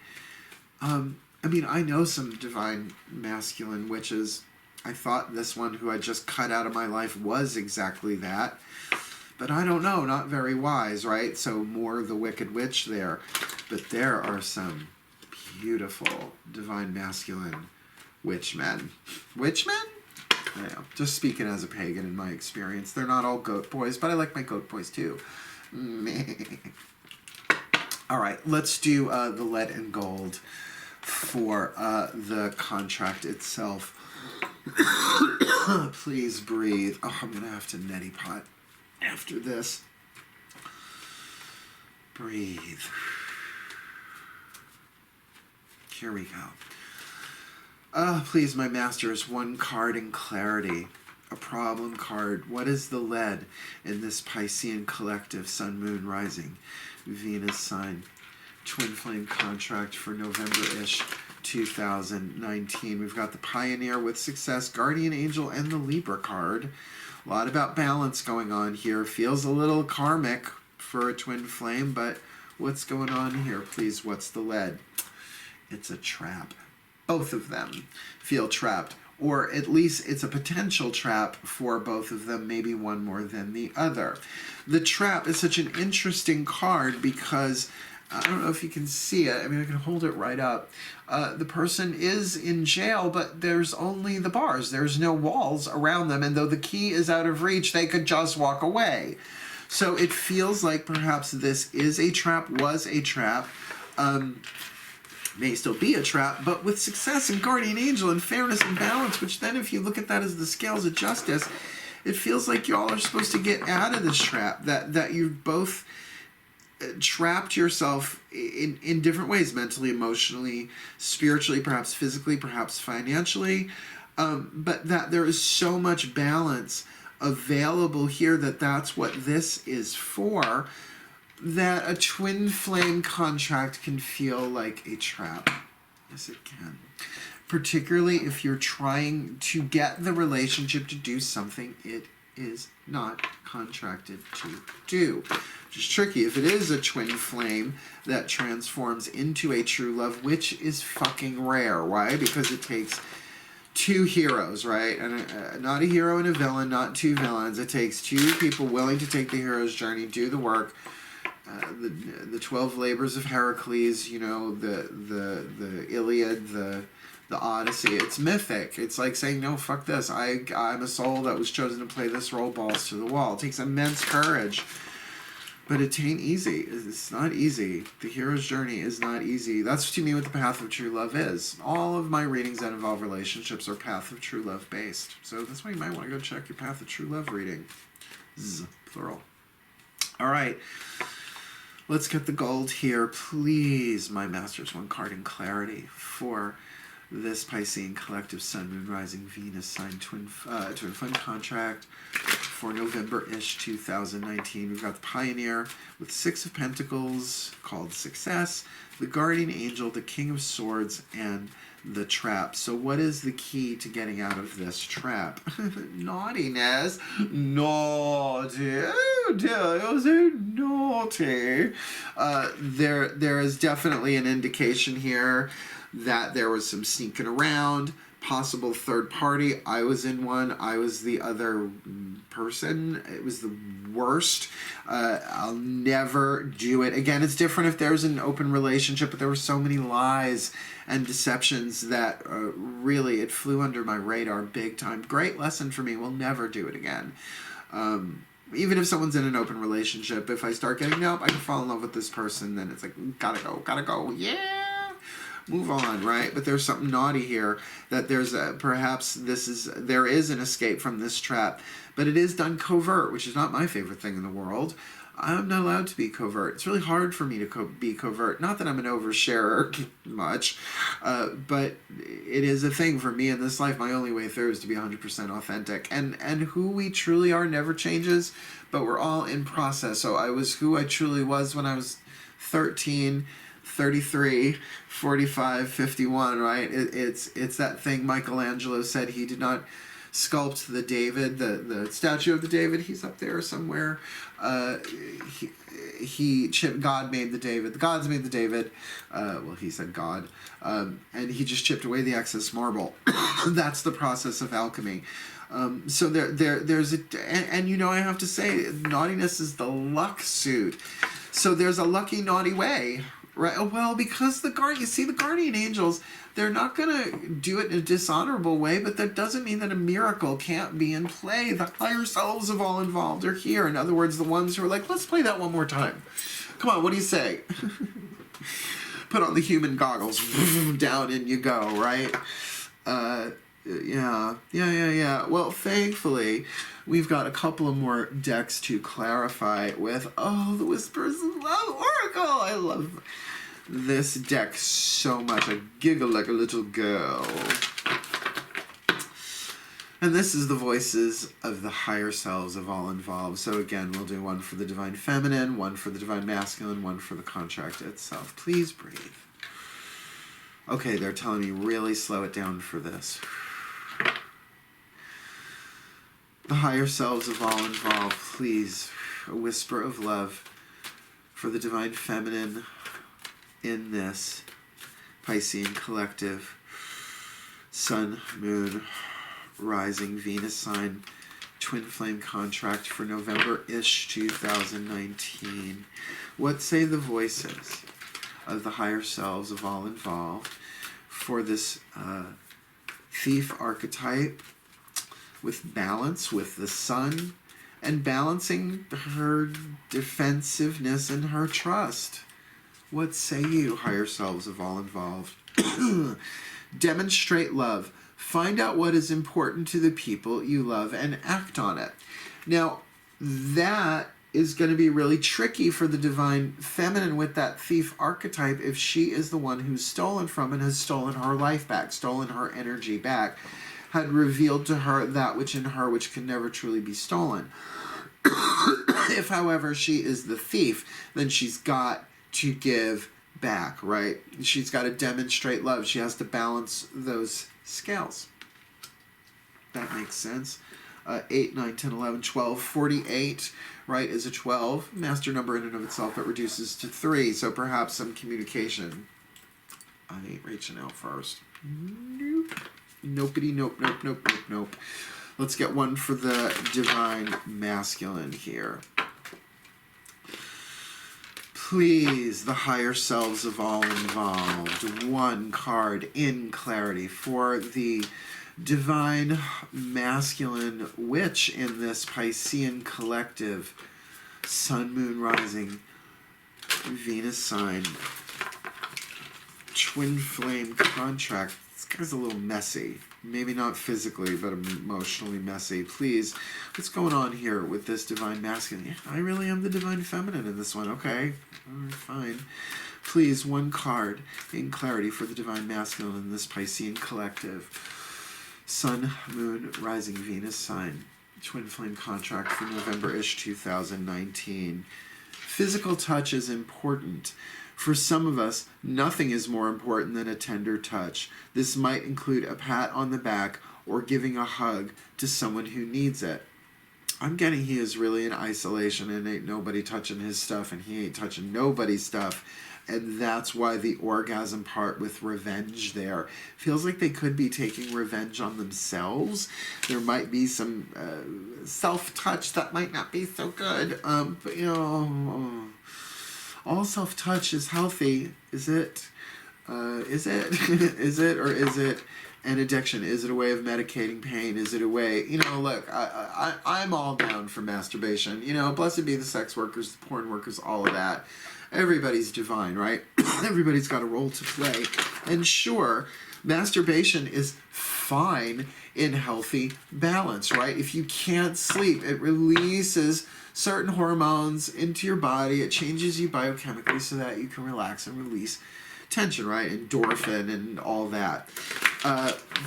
I mean, I know some divine masculine witches. I thought this one who I just cut out of my life was exactly that. But I don't know, not very wise, right? So more the Wicked Witch there. But there are some beautiful divine masculine witchmen. Witchmen? Yeah, just speaking as a pagan in my experience. They're not all goat boys, but I like my goat boys too. All right, let's do the lead and gold for the contract itself. Please breathe. Oh, I'm going to have to neti pot after this. Breathe. Here we go. Please, my masters, one card in clarity. A problem card. What is the lead in this Piscean collective Sun, Moon, Rising, Venus sign? Twin flame contract for November-ish 2019. We've got the Pioneer with Success, Guardian Angel, and the Libra card. A lot about balance going on here. Feels a little karmic for a twin flame, but what's going on here? Please, what's the lead? It's a trap. Both of them feel trapped, or at least it's a potential trap for both of them, maybe one more than the other. The trap is such an interesting card because I don't know if you can see it. I mean, I can hold it right up. The person is in jail, but there's only the bars. There's no walls around them, and though the key is out of reach, they could just walk away. So it feels like perhaps this is a trap, was a trap, may still be a trap, but with Success and Guardian Angel and fairness and balance, which then if you look at that as the scales of justice, it feels like y'all are supposed to get out of this trap, that you've both trapped yourself in different ways, mentally, emotionally, spiritually, perhaps physically, perhaps financially, but that there is so much balance available here that's what this is for, that a twin flame contract can feel like a trap. Yes, it can. Particularly if you're trying to get the relationship to do something it is not contracted to do. Which is tricky. If it is a twin flame that transforms into a true love, which is fucking rare. Why? Because it takes two heroes, right? And not a hero and a villain, not two villains. It takes two people willing to take the hero's journey, do the work. The 12 labors of Heracles, you know, the Iliad, the Odyssey. It's mythic. It's like saying, no, fuck this. I'm a soul that was chosen to play this role, balls to the wall. It takes immense courage. But it ain't easy. It's not easy. The hero's journey is not easy. That's to me what the path of true love is. All of my readings that involve relationships are path of true love based. So that's why you might want to go check your path of true love reading. Plural. All right. Let's get the gold here. Please, my masters, one card in clarity for this Piscean collective Sun, Moon, Rising, Venus sign twin flame contract for November-ish 2019. We've got the Pioneer with Six of Pentacles called Success, the Guardian Angel, the King of Swords, and the Trap. So what is the key to getting out of this trap? Naughtiness. Naughty. Oh dear, you're so naughty. There is definitely an indication here that there was some sneaking around, possible third party. I was in one. I was the other person. It was the worst. I'll never do it again. It's different if there's an open relationship, but there were so many lies and deceptions that really it flew under my radar big time. Great lesson for me. We'll never do it again. Even if someone's in an open relationship, if I start getting, nope, I can fall in love with this person, then it's like, gotta go, yeah. Move on, right? But there's something naughty here, that there's perhaps there is an escape from this trap, but it is done covert, which is not my favorite thing in the world. I'm not allowed to be covert. It's really hard for me to be covert. Not that I'm an oversharer much, but it is a thing for me in this life. My only way through is to be 100% authentic. And who we truly are never changes, but we're all in process. So I was who I truly was when I was 13, 33, 45, 51, right? It's that thing Angelo said. He did not sculpt the David, the statue of the David. He's up there somewhere. God made the David. The gods made the David. Well, he said God. And he just chipped away the excess marble. That's the process of alchemy. So there's and you know, I have to say, naughtiness is the luck suit. So there's a lucky naughty way. Right. Well, because the guardian angels, they're not going to do it in a dishonorable way, but that doesn't mean that a miracle can't be in play. The higher selves of all involved are here. In other words, the ones who are like, let's play that one more time. Come on, what do you say? Put on the human goggles. Down and you go, right? Yeah. Well, thankfully, we've got a couple of more decks to clarify with. The Whispers of Love Oracle. I love this deck so much. I giggle like a little girl. And this is the voices of the higher selves of all involved. So again, we'll do one for the Divine Feminine, one for the Divine Masculine, one for the contract itself. Please breathe. Okay, they're telling me really slow it down for this. The higher selves of all involved, please, a whisper of love for the Divine Feminine in this Piscean collective. Sun, Moon, Rising, Venus sign, twin flame contract for November-ish 2019. What say the voices of the higher selves of all involved for this thief archetype, with balance with the sun and balancing her defensiveness and her trust? What say you, higher selves of all involved? Demonstrate love. Find out what is important to the people you love and act on it. Now, that is going to be really tricky for the Divine Feminine with that thief archetype if she is the one who's stolen from and has stolen her life back, stolen her energy back, had revealed to her that which in her which can never truly be stolen. If, however, she is the thief, then she's got to give back, right? She's got to demonstrate love. She has to balance those scales. That makes sense. 8, 9, 10, 11, 12, 48, right, is a 12. Master number in and of itself, it reduces to 3. So perhaps some communication. I ain't reaching out first. Nope. Nopey, nope. Let's get one for the Divine Masculine here. Please, the higher selves of all involved, one card in clarity for the Divine Masculine Witch in this Piscean collective. Sun, Moon, Rising, Venus sign, twin flame contract. This guy's a little messy. Maybe not physically, but emotionally messy. Please, what's going on here with this Divine Masculine? Yeah, I really am the Divine Feminine in this one. Okay, all right, fine. Please, one card in clarity for the Divine Masculine in this Piscean collective. Sun, Moon, Rising, Venus sign. Twin flame contract for November-ish 2019. Physical touch is important. For some of us, nothing is more important than a tender touch. This might include a pat on the back or giving a hug to someone who needs it. I'm getting he is really in isolation and ain't nobody touching his stuff and he ain't touching nobody's stuff. And that's why the orgasm part with revenge there feels like they could be taking revenge on themselves. There might be some self-touch that might not be so good. But, you know, all self-touch is healthy. Is it? Is it? Is it? Or is it an addiction? Is it a way of medicating pain? Is it a way, you know, look, I'm all down for masturbation. You know, blessed be the sex workers, the porn workers, all of that. Everybody's divine, right? Everybody's got a role to play. And sure, masturbation is fine in healthy balance, right? If you can't sleep, it releases certain hormones into your body. It changes you biochemically so that you can relax and release tension, right? Endorphin and all that.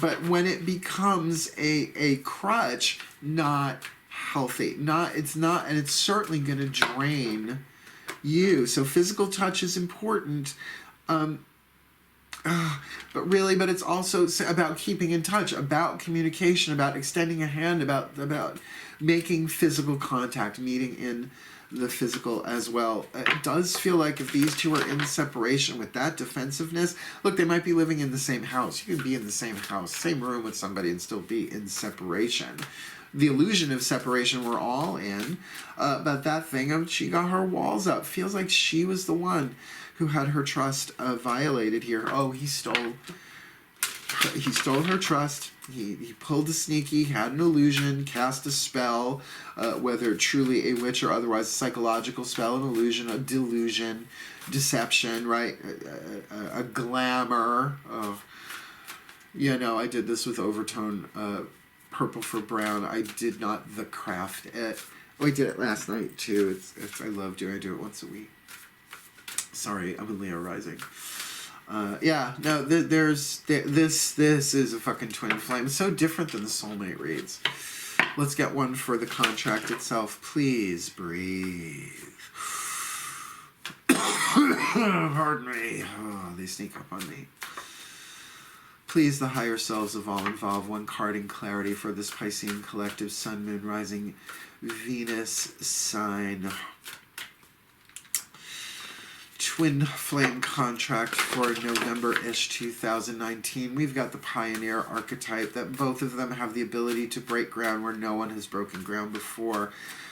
But when it becomes a crutch, not healthy. It's not, and it's certainly going to drain you. So physical touch is important, but it's also about keeping in touch, about communication, about extending a hand, about making physical contact, meeting in the physical as well. It does feel like if these two are in separation with that defensiveness, look, they might be living in the same house. You can be in the same house, same room with somebody and still be in separation. The illusion of separation we're all in, but that thing of she got her walls up feels like she was the one who had her trust violated here. Oh, he stole her trust. He pulled a sneaky, had an illusion, cast a spell, whether truly a witch or otherwise a psychological spell, an illusion, a delusion, deception, right? A glamour. Oh. Yeah, no, I did this with overtone purple for brown. I did not the craft it. Oh, I did it last night too. I love doing. I do it once a week. Sorry, I'm a Leo rising. Yeah, no, this is a fucking twin flame. It's so different than the soulmate reads. Let's get one for the contract itself. Please breathe. Pardon me. Oh, they sneak up on me. Please, the higher selves of all involved, one card in clarity for this Piscean collective Sun, Moon, Rising, Venus sign. Twin flame contract for November-ish 2019. We've got the Pioneer archetype, that both of them have the ability to break ground where no one has broken ground before.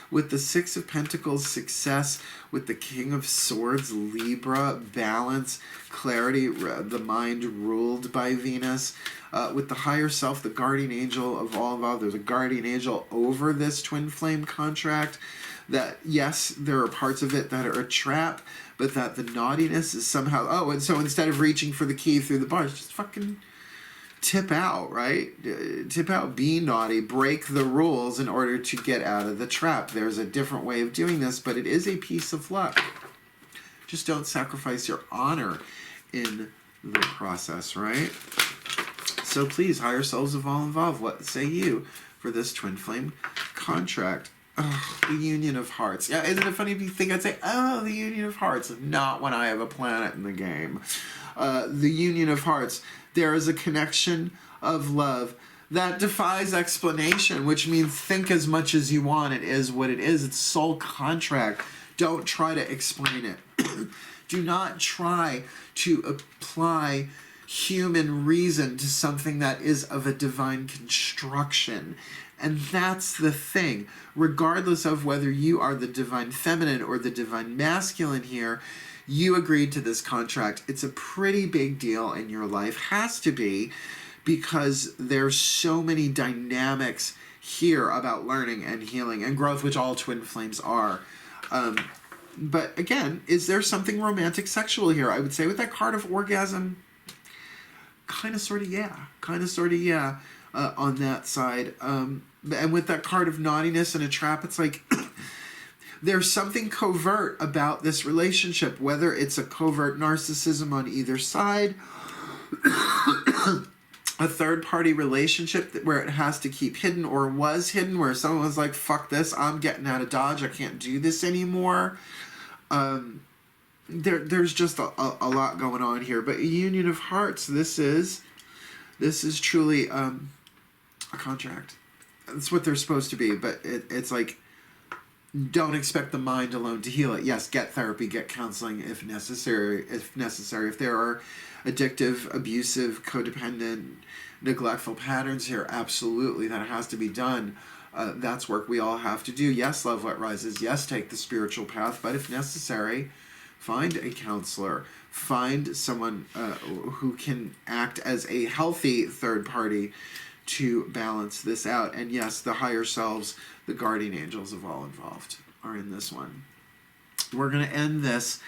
With the Six of Pentacles, success. With the King of Swords, Libra, balance, clarity, the mind ruled by Venus. With the higher self, the guardian angel of all involved. There's a guardian angel over this twin flame contract. That, yes, there are parts of it that are a trap, but that the naughtiness is somehow... Oh, and so instead of reaching for the key through the bars, just fucking tip out, right? Tip out, be naughty, break the rules in order to get out of the trap. There's a different way of doing this, but it is a piece of luck. Just don't sacrifice your honor in the process, right? So please, higher souls of all involved, what say you for this twin flame contract? Oh, the Union of Hearts. Yeah, isn't it funny if you think I'd say, oh, the Union of Hearts, not when I have a planet in the game. The Union of Hearts. There is a connection of love that defies explanation, which means think as much as you want. It is what it is. It's soul contract. Don't try to explain it. Do not try to apply human reason to something that is of a divine construction. And that's the thing. Regardless of whether you are the divine feminine or the divine masculine here, you agreed to this contract. It's a pretty big deal in your life. Has to be, because there's so many dynamics here about learning and healing and growth, which all twin flames are. But again, is there something romantic sexual here? I would say with that card of orgasm, kind of sort of yeah. Kind of sort of yeah. On that side. And with that card of naughtiness and a trap, it's like there's something covert about this relationship, whether it's a covert narcissism on either side, a third-party relationship where it has to keep hidden or was hidden, where someone was like, fuck this, I'm getting out of Dodge, I can't do this anymore. There's just a lot going on here. But a Union of Hearts, this is truly... a contract. That's what they're supposed to be, but it's like, don't expect the mind alone to heal it. Yes, get therapy, get counseling if necessary. If there are addictive, abusive, codependent, neglectful patterns here, absolutely, that has to be done. That's work we all have to do. Yes, love what rises. Yes, take the spiritual path, but if necessary, find a counselor. Find someone who can act as a healthy third party to balance this out. And yes, the higher selves, the guardian angels of all involved are in this one. We're going to end this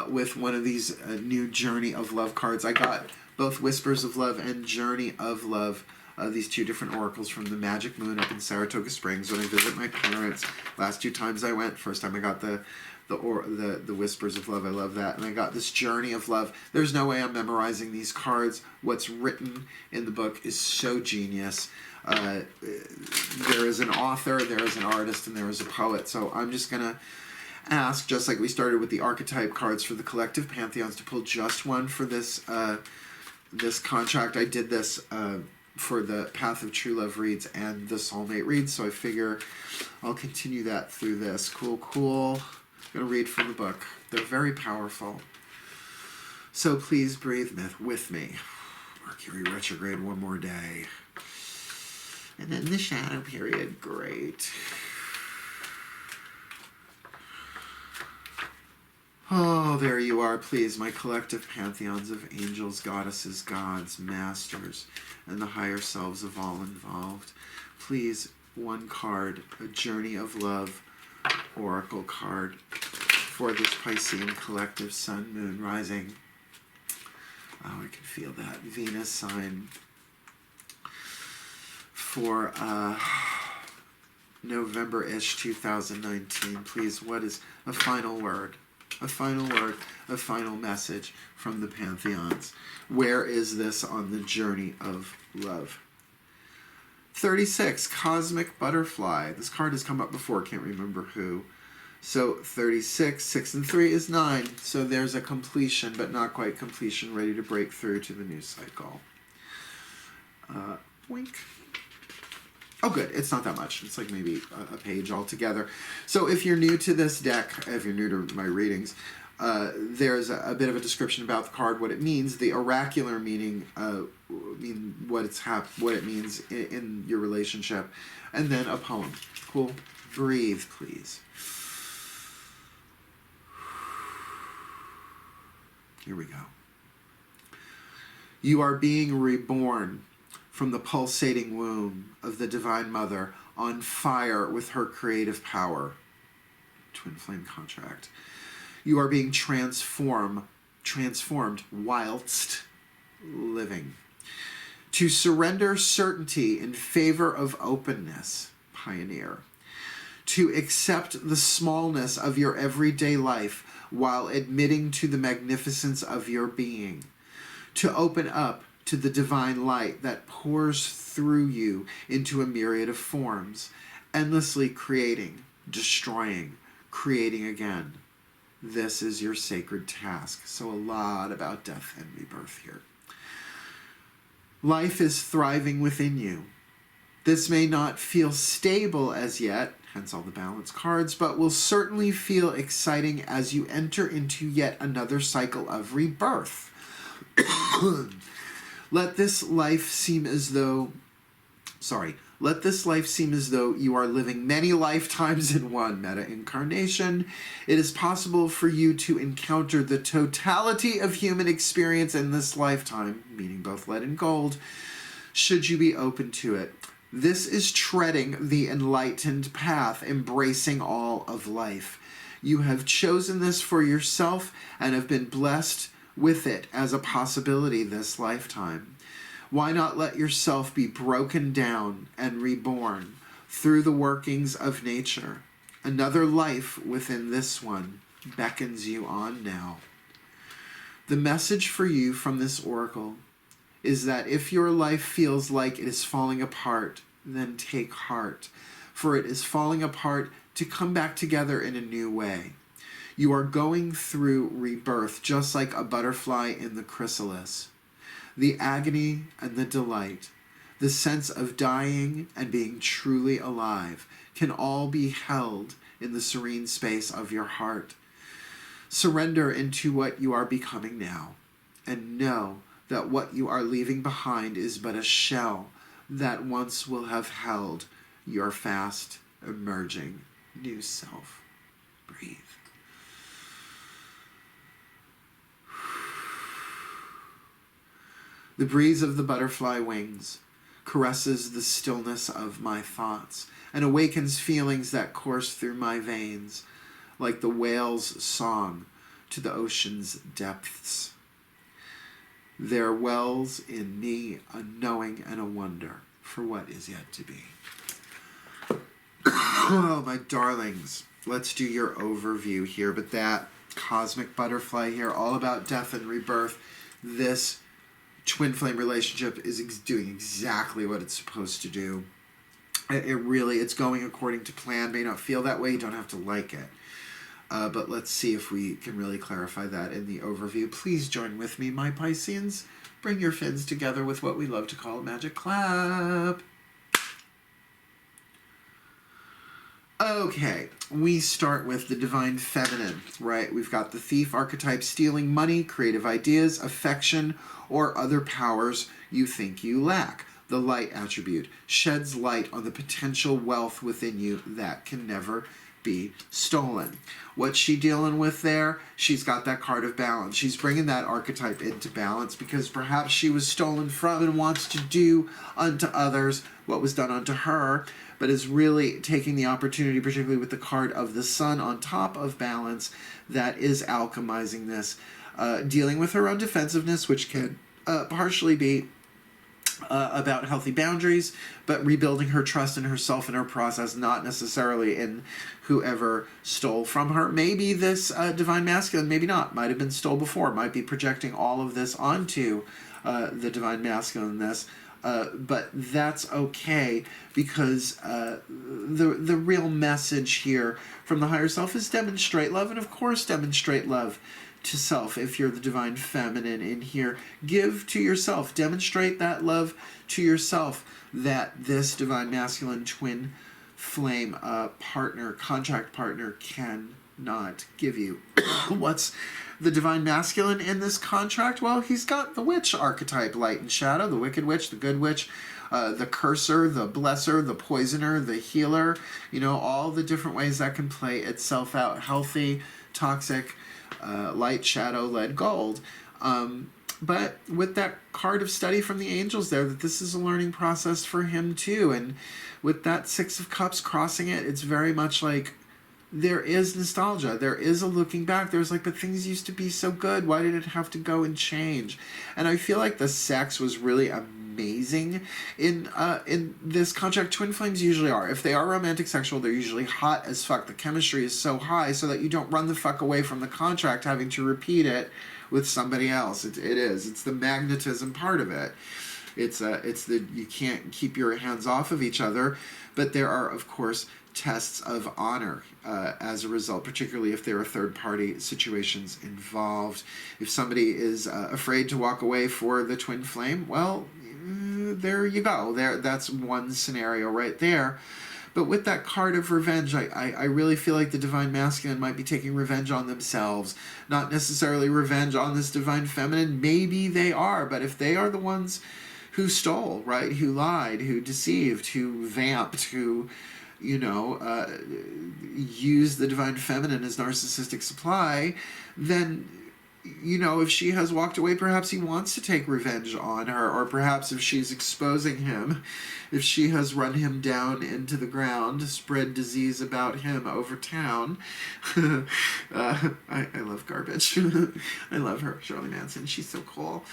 with one of these new Journey of Love cards. I got both Whispers of Love and Journey of Love, these two different oracles from the Magic Moon up in Saratoga Springs when I visit my parents. Last 2 times I went, first time I got the Whispers of Love. I love that. And I got this Journey of Love. There's no way I'm memorizing these cards. What's written in the book is so genius. There is an author, there is an artist, and there is a poet. So I'm just going to ask, just like we started with the archetype cards for the collective pantheons, to pull just one for this this contract. I did this for the Path of True Love reads and the Soulmate reads, so I figure I'll continue that through this. Cool. I'm going to read from the book. They're very powerful. So please breathe with me. Mercury retrograde one more day. And then the shadow period. Great. Oh, there you are. Please, my collective pantheons of angels, goddesses, gods, masters, and the higher selves of all involved. Please, one card, a Journey of Love oracle card for this Piscean collective sun, moon, rising. Oh, I can feel that. Venus sign for November-ish 2019. Please, what is a final word? A final word, a final message from the pantheons. Where is this on the Journey of Love? 36, Cosmic Butterfly. This card has come up before, can't remember who. So 36, 6 and 3 is 9. So there's a completion, but not quite completion, ready to break through to the new cycle. Wink. Oh, good. It's not that much. It's like maybe a page altogether. So if you're new to this deck, if you're new to my readings, there's a bit of a description about the card, what it means, the oracular meaning, what it means in your relationship, and then a poem. Cool. Breathe, please. Here we go. You are being reborn from the pulsating womb of the Divine Mother, on fire with her creative power. Twin flame contract. You are being transformed whilst living. To surrender certainty in favor of openness, pioneer. To accept the smallness of your everyday life while admitting to the magnificence of your being. To open up to the divine light that pours through you into a myriad of forms, endlessly creating, destroying, creating again. This is your sacred task. So a lot about death and rebirth here. Life is thriving within you. This may not feel stable as yet, hence all the balance cards, but will certainly feel exciting as you enter into yet another cycle of rebirth. Let this life seem as though you are living many lifetimes in one meta-incarnation. It is possible for you to encounter the totality of human experience in this lifetime, meaning both lead and gold, should you be open to it. This is treading the enlightened path, embracing all of life. You have chosen this for yourself and have been blessed with it as a possibility this lifetime. Why not let yourself be broken down and reborn through the workings of nature? Another life within this one beckons you on now. The message for you from this oracle is that if your life feels like it is falling apart, then take heart, for it is falling apart to come back together in a new way. You are going through rebirth, just like a butterfly in the chrysalis. The agony and the delight, The sense of dying and being truly alive can all be held in the serene space of your heart. Surrender into what you are becoming now, and know that what you are leaving behind is but a shell that once will have held your fast emerging new self. Breathe. The breeze of the butterfly wings caresses the stillness of my thoughts and awakens feelings that course through my veins like the whale's song to the ocean's depths. There wells in me a knowing and a wonder for what is yet to be. Oh, my darlings, let's do your overview here. But that cosmic butterfly here, all about death and rebirth. This twin flame relationship is doing exactly what it's supposed to do. It's going according to plan. May not feel that way. You don't have to like it. But let's see if we can really clarify that in the overview. Please join with me, my Pisceans. Bring your fins together with what we love to call a magic clap. Okay, we start with the divine feminine, right? We've got the thief archetype stealing money, creative ideas, affection, or other powers you think you lack. The light attribute sheds light on the potential wealth within you that can never be stolen. What's she dealing with there? She's got that card of balance. She's bringing that archetype into balance because perhaps she was stolen from and wants to do unto others what was done unto her, but is really taking the opportunity, particularly with the card of the sun on top of balance, that is alchemizing this, dealing with her own defensiveness, which can partially be about healthy boundaries, but rebuilding her trust in herself and her process, not necessarily in whoever stole from her. Maybe this divine masculine, maybe not, might have been stole before, might be projecting all of this onto the divine masculineness. But that's okay, because the real message here from the higher self is demonstrate love, and of course demonstrate love to self. If you're the divine feminine in here, give to yourself, demonstrate that love to yourself that this divine masculine twin flame contract partner cannot give you. What's the divine masculine in this contract? Well, he's got the witch archetype, light and shadow, the wicked witch, the good witch, the curser, the blesser, the poisoner, the healer, all the different ways that can play itself out. Healthy, toxic, light, shadow, lead, gold. But with that card of study from the angels there, that this is a learning process for him too. And with that Six of Cups crossing it, it's very much like there is nostalgia. There is a looking back. There's like, but things used to be so good. Why did it have to go and change? And I feel like the sex was really amazing in this contract. Twin flames usually are. If they are romantic sexual, they're usually hot as fuck. The chemistry is so high so that you don't run the fuck away from the contract having to repeat it with somebody else. It is. It's the magnetism part of it. It's the you can't keep your hands off of each other, but there are, of course, tests of honor as a result, particularly if there are third-party situations involved. If somebody is afraid to walk away for the twin flame, well, there you go. That's one scenario right there. But with that card of revenge, I really feel like the divine masculine might be taking revenge on themselves. Not necessarily revenge on this divine feminine. Maybe they are, but if they are the ones who stole, right, who lied, who deceived, who vamped, who use the divine feminine as narcissistic supply, then, if she has walked away, perhaps he wants to take revenge on her, or perhaps if she's exposing him, if she has run him down into the ground, spread disease about him over town. I love garbage. I love her, Shirley Manson. She's so cool.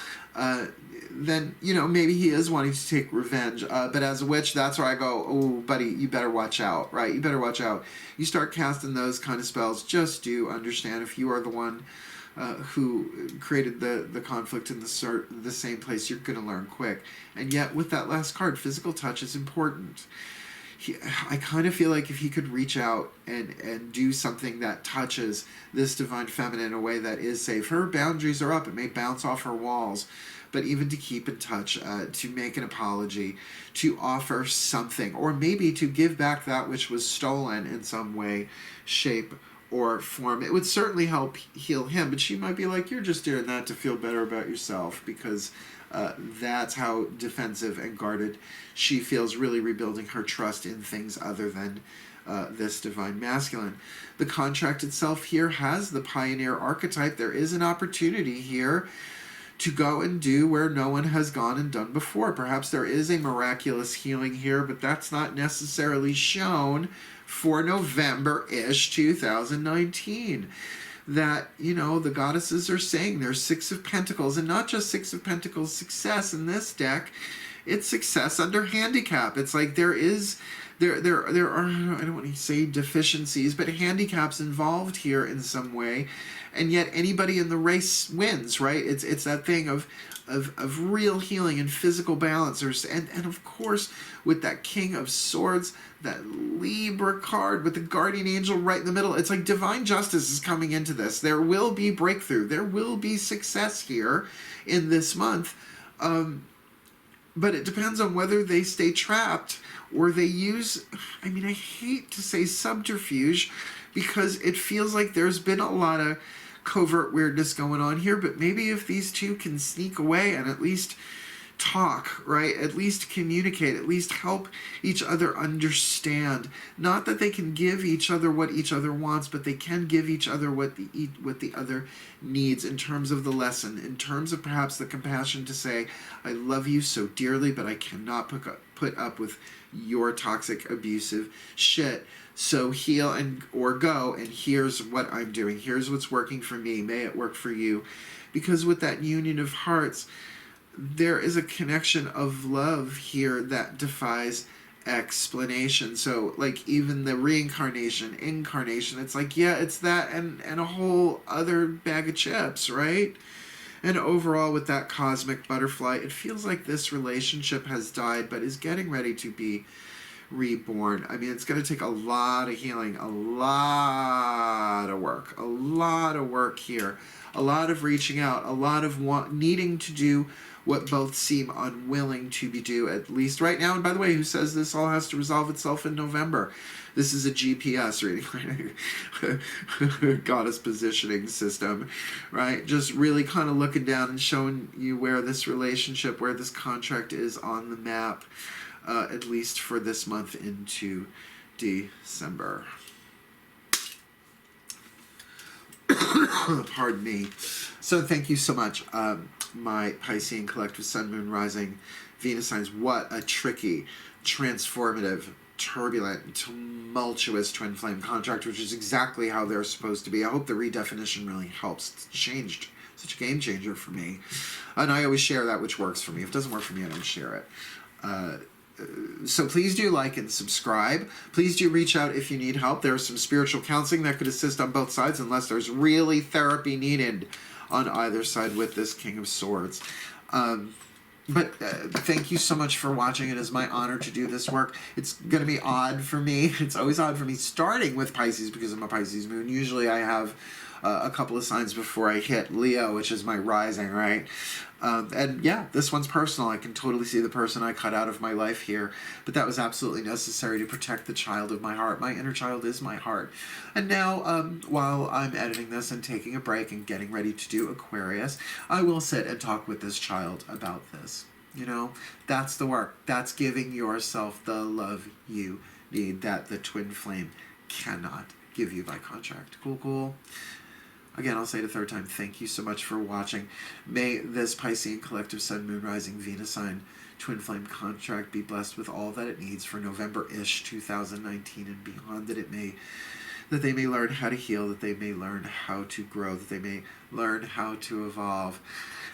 Then, maybe he is wanting to take revenge. But as a witch, that's where I go, oh, buddy, you better watch out, right? You better watch out. You start casting those kind of spells, just do understand if you are the one who created the conflict in the same place, you're going to learn quick. And yet, with that last card, physical touch is important. I kind of feel like if he could reach out and do something that touches this divine feminine in a way that is safe. Her boundaries are up. It may bounce off her walls, but even to keep in touch, to make an apology, to offer something, or maybe to give back that which was stolen in some way, shape, or form. It would certainly help heal him, but she might be like, you're just doing that to feel better about yourself, because that's how defensive and guarded she feels, really rebuilding her trust in things other than this divine masculine. The contract itself here has the pioneer archetype. There is an opportunity here to go and do where no one has gone and done before. Perhaps there is a miraculous healing here, but that's not necessarily shown for November-ish 2019. That, you know, the goddesses are saying there's Six of Pentacles, and not just Six of Pentacles success in this deck, it's success under handicap. It's like there are, I don't want to say deficiencies, but handicaps involved here in some way, and yet anybody in the race wins, right? It's that thing of real healing and physical balance, and of course with that King of Swords, that Libra card with the Guardian Angel right in the middle. It's like divine justice is coming into this. There will be breakthrough. There will be success here in this month. But it depends on whether they stay trapped or they use, I mean, I hate to say subterfuge, because it feels like there's been a lot of covert weirdness going on here, but maybe if these two can sneak away and at least talk, right? At least communicate, at least help each other understand. Not that they can give each other what each other wants, but they can give each other what the other needs in terms of the lesson, in terms of perhaps the compassion to say, I love you so dearly, but I cannot put up with your toxic, abusive shit. So heal and or go, and here's what I'm doing. Here's what's working for me. May it work for you. Because with that union of hearts, there is a connection of love here that defies explanation. So, like, even the reincarnation, incarnation, it's like, yeah, it's that and a whole other bag of chips, right? And overall, with that cosmic butterfly, it feels like this relationship has died, but is getting ready to be reborn. I mean, it's going to take a lot of healing, a lot of work here, a lot of reaching out, a lot of needing to do what both seem unwilling to do, at least right now. And by the way, who says this all has to resolve itself in November? This is a GPS reading, goddess positioning system, right? Just really kind of looking down and showing you where this relationship, where this contract is on the map, at least for this month into December. Pardon me. So thank you so much, my Piscean collective Sun, Moon, Rising, Venus signs. What a tricky, transformative, turbulent, tumultuous twin flame contract, which is exactly how they're supposed to be. I hope the redefinition really helps. It's changed. Such a game changer for me. And I always share that which works for me. If it doesn't work for me, I don't share it. So please do like and subscribe. Please do reach out if you need help. There's some spiritual counseling that could assist on both sides, unless there's really therapy needed on either side with this King of Swords. But thank you so much for watching. It is my honor to do this work. It's going to be odd for me. It's always odd for me starting with Pisces because I'm a Pisces moon. Usually I have a couple of signs before I hit Leo, which is my rising, right? And yeah, this one's personal. I can totally see the person I cut out of my life here. But that was absolutely necessary to protect the child of my heart. My inner child is my heart. And now, while I'm editing this and taking a break and getting ready to do Aquarius, I will sit and talk with this child about this. You know, that's the work. That's giving yourself the love you need that the twin flame cannot give you by contract. Cool, cool. Again, I'll say it a third time, thank you so much for watching. May this Piscean collective Sun, Moon, Rising, Venus sign, twin flame contract be blessed with all that it needs for November-ish 2019 and beyond, that they may learn how to heal, that they may learn how to grow, that they may learn how to evolve,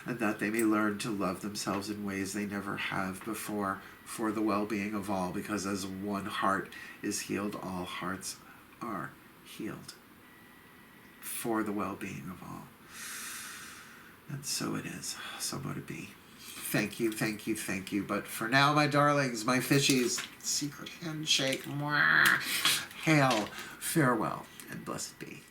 and that they may learn to love themselves in ways they never have before for the well-being of all, because as one heart is healed, all hearts are healed. For the well-being of all. And so it is. So mote it be. Thank you, thank you, thank you. But for now, my darlings, my fishies, secret handshake, mwah, hail, farewell, and blessed be.